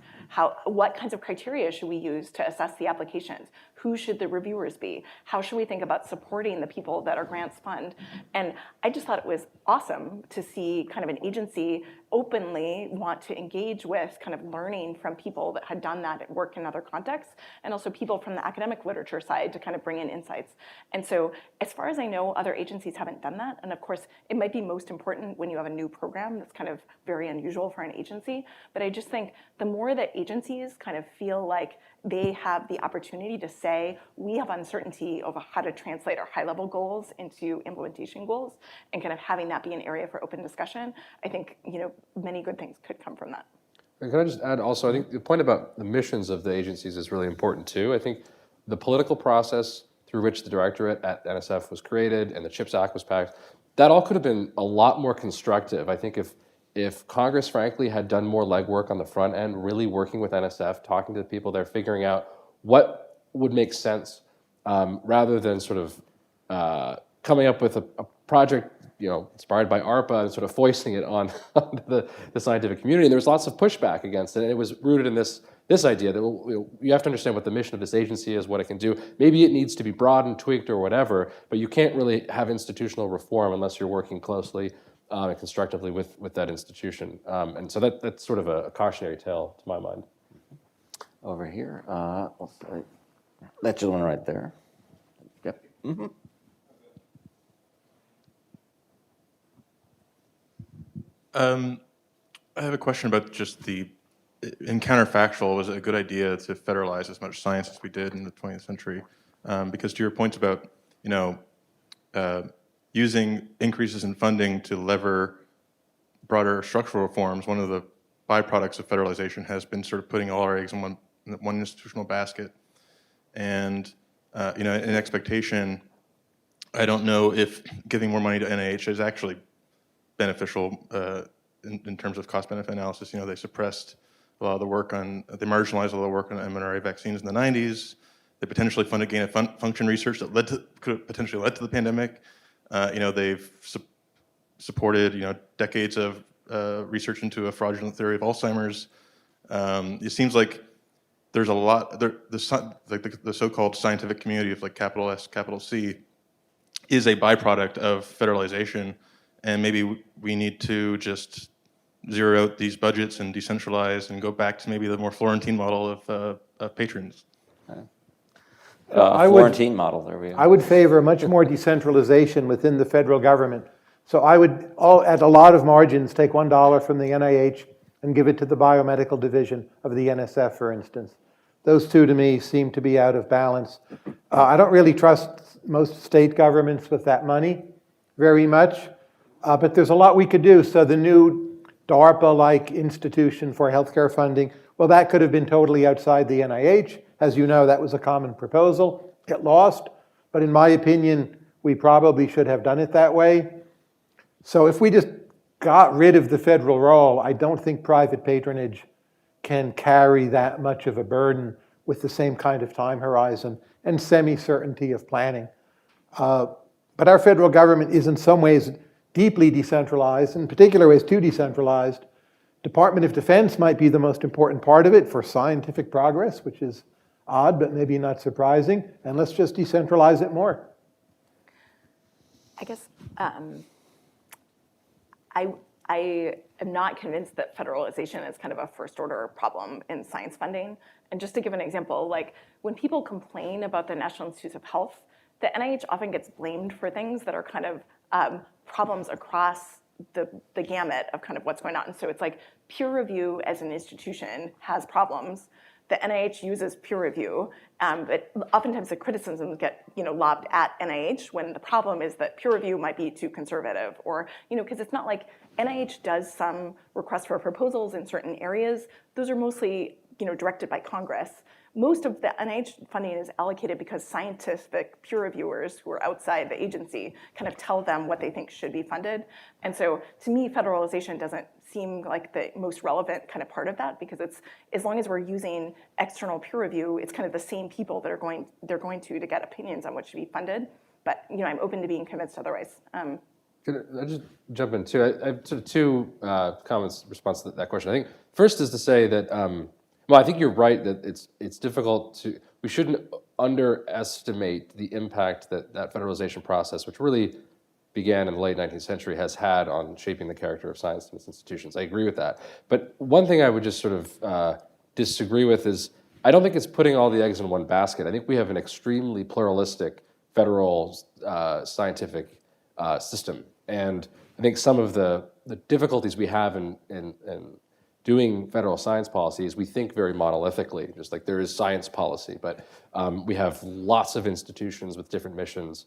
What kinds of criteria should we use to assess the applications? Who should the reviewers be? How should we think about supporting the people that our grants fund? And I just thought it was awesome to see kind of an agency openly want to engage with kind of learning from people that had done that work in other contexts, and also people from the academic literature side to kind of bring in insights. And so as far as I know, other agencies haven't done that. And of course, it might be most important when you have a new program that's kind of very unusual for an agency. But I just think the more that agencies kind of feel like they have the opportunity to say, we have uncertainty over how to translate our high-level goals into implementation goals, and kind of having that be an area for open discussion, I think many good things could come from that. And can I just add also, I think the point about the missions of the agencies is really important too. I think the political process through which the directorate at NSF was created and the CHIPS Act was passed, that all could have been a lot more constructive. I think if Congress, frankly, had done more legwork on the front end, really working with NSF, talking to the people there, figuring out what would make sense, rather than sort of coming up with a project inspired by ARPA and sort of foisting it on the scientific community. And there was lots of pushback against it, and it was rooted in this idea that you have to understand what the mission of this agency is, what it can do. Maybe it needs to be broadened, tweaked, or whatever, but you can't really have institutional reform unless you're working closely and constructively with that institution. And so that's sort of a cautionary tale to my mind. Over here, that gentleman right there. Yep. Mm-hmm. I have a question about just in counterfactual, was it a good idea to federalize as much science as we did in the 20th century? Because to your points about, using increases in funding to lever broader structural reforms, one of the byproducts of federalization has been sort of putting all our eggs in one institutional basket. And in expectation, I don't know if giving more money to NIH is actually beneficial in terms of cost-benefit analysis. They suppressed a lot of the work they marginalized a lot of the work on mRNA vaccines in the 90s. They potentially funded gain-of-function research that could have potentially led to the pandemic. They've supported, decades of research into a fraudulent theory of Alzheimer's. It seems like there's a lot, the so-called scientific community of capital S, capital C is a byproduct of federalization, and maybe we need to just zero out these budgets and decentralize and go back to maybe the more Florentine model of patrons. Florentine model, there we go. I would favor much more decentralization within the federal government. So I would, at a lot of margins, take $1 from the NIH and give it to the biomedical division of the NSF, for instance. Those two, to me, seem to be out of balance. I don't really trust most state governments with that money very much, but there's a lot we could do. So the new DARPA-like institution for healthcare funding, well, that could have been totally outside the NIH. As you know, that was a common proposal. It lost, but in my opinion, we probably should have done it that way. So if we just got rid of the federal role, I don't think private patronage can carry that much of a burden with the same kind of time horizon and semi-certainty of planning. But our federal government is in some ways deeply decentralized, in particular ways too decentralized. Department of Defense might be the most important part of it for scientific progress, which is odd, but maybe not surprising. And let's just decentralize it more. I guess I am not convinced that federalization is kind of a first-order problem in science funding. And just to give an example, when people complain about the National Institutes of Health, the NIH often gets blamed for things that are kind of problems across the gamut of kind of what's going on. So it's like peer review as an institution has problems. The NIH uses peer review, but oftentimes the criticisms get lobbed at NIH when the problem is that peer review might be too conservative, or because it's not like NIH does some requests for proposals in certain areas. Those are mostly directed by Congress. Most of the NIH funding is allocated because scientific peer reviewers who are outside the agency kind of tell them what they think should be funded. And so to me, federalization doesn't seem like the most relevant kind of part of that, because it's, as long as we're using external peer review, it's kind of the same people that are going to get opinions on what should be funded. But I'm open to being convinced otherwise. Can I just jump in too? I have sort of two comments in response to that question. I think first is to say that, well, I think you're right that it's difficult we shouldn't underestimate the impact that federalization process, which really began in the late 19th century, has had on shaping the character of science and its institutions. I agree with that. But one thing I would just sort of disagree with is, I don't think it's putting all the eggs in one basket. I think we have an extremely pluralistic federal scientific system. And I think some of the difficulties we have in doing federal science policy is we think very monolithically, just like there is science policy, but we have lots of institutions with different missions,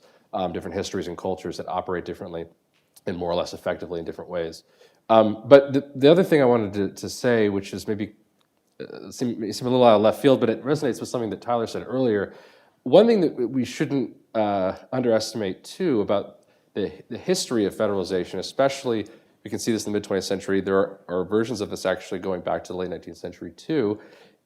different histories and cultures that operate differently and more or less effectively in different ways. But the other thing I wanted to say, which is maybe seem a little out of left field, but it resonates with something that Tyler said earlier. One thing that we shouldn't underestimate too about the history of federalization, especially, we can see this in the mid-20th century, there are versions of this actually going back to the late 19th century too,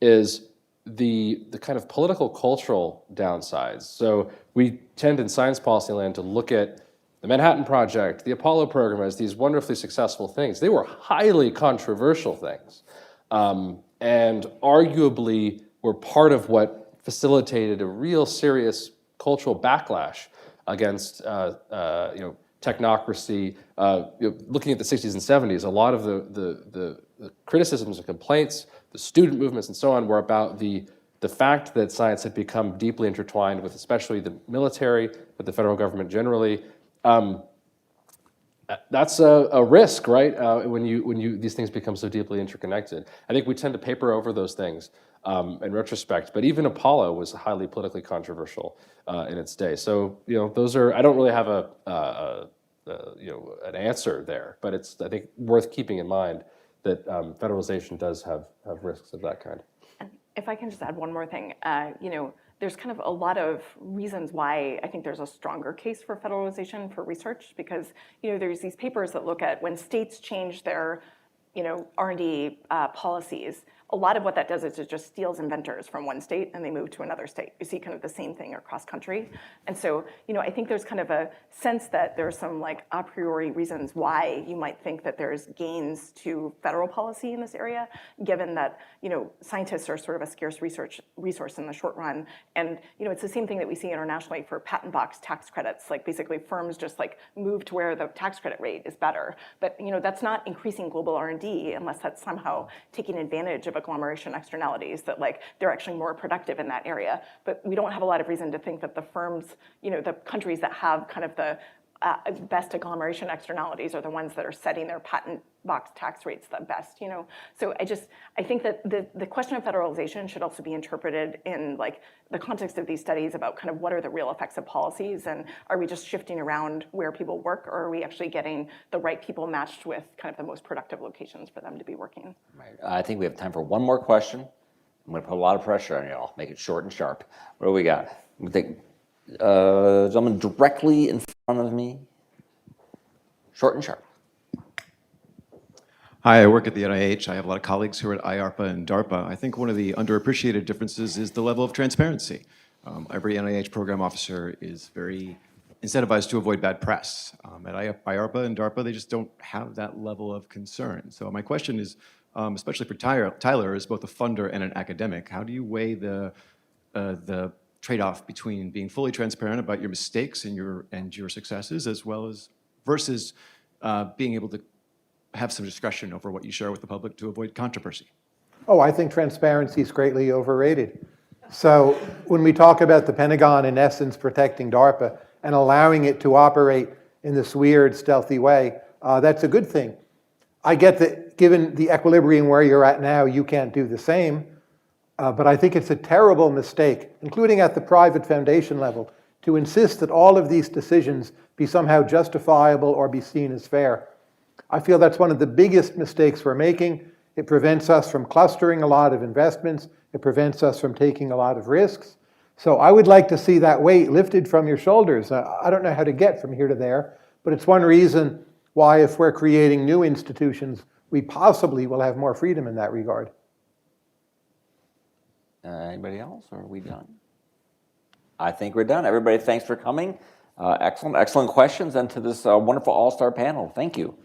is the kind of political cultural downsides. So we tend in science policy land to look at the Manhattan Project, the Apollo program as these wonderfully successful things. They were highly controversial things, and arguably were part of what facilitated a real serious cultural backlash against technocracy. Looking at the 60s and 70s, a lot of the criticisms and complaints, the student movements and so on, were about the fact that science had become deeply intertwined with especially the military, with the federal government generally. That's a risk, right? When these things become so deeply interconnected. I think we tend to paper over those things in retrospect, but even Apollo was highly politically controversial in its day. So those are. I don't really have a an answer there. But it's, I think, worth keeping in mind that federalization does have risks of that kind. And if I can just add one more thing, there's kind of a lot of reasons why I think there's a stronger case for federalization for research, because there's these papers that look at when states change their R&D policies. A lot of what that does is it just steals inventors from one state and they move to another state. You see kind of the same thing across country. And so, I think there's kind of a sense that there's some like a priori reasons why you might think that there's gains to federal policy in this area, given that, scientists are sort of a scarce resource in the short run. And, it's the same thing that we see internationally for patent box tax credits. Like basically firms just like move to where the tax credit rate is better. But, that's not increasing global R&D unless that's somehow taking advantage of agglomeration externalities, that like they're actually more productive in that area. But we don't have a lot of reason to think that the firms, the countries that have kind of the best agglomeration externalities are the ones that are setting their patent box tax rates the best, So I think that the question of federalization should also be interpreted in like the context of these studies about kind of what are the real effects of policies, and are we just shifting around where people work, or are we actually getting the right people matched with kind of the most productive locations for them to be working? Right. I think we have time for one more question. I'm going to put a lot of pressure on y'all. Make it short and sharp. What do we got? We think, gentleman directly in front of me. Short and sharp. Hi, I work at the NIH. I have a lot of colleagues who are at IARPA and DARPA. I think one of the underappreciated differences is the level of transparency. Every NIH program officer is very incentivized to avoid bad press. At IARPA and DARPA, they just don't have that level of concern. So my question is, especially for Tyler, as both a funder and an academic, how do you weigh the trade-off between being fully transparent about your mistakes and your successes, as well as versus being able to have some discretion over what you share with the public to avoid controversy? Oh, I think transparency is greatly overrated. So when we talk about the Pentagon, in essence, protecting DARPA and allowing it to operate in this weird, stealthy way, that's a good thing. I get that given the equilibrium where you're at now, you can't do the same. But I think it's a terrible mistake, including at the private foundation level, to insist that all of these decisions be somehow justifiable or be seen as fair. I feel that's one of the biggest mistakes we're making. It prevents us from clustering a lot of investments. It prevents us from taking a lot of risks. So I would like to see that weight lifted from your shoulders. I don't know how to get from here to there, but it's one reason why, if we're creating new institutions, we possibly will have more freedom in that regard. Anybody else, or are we done? I think we're done. Everybody, thanks for coming. Excellent questions, and to this wonderful all-star panel. Thank you.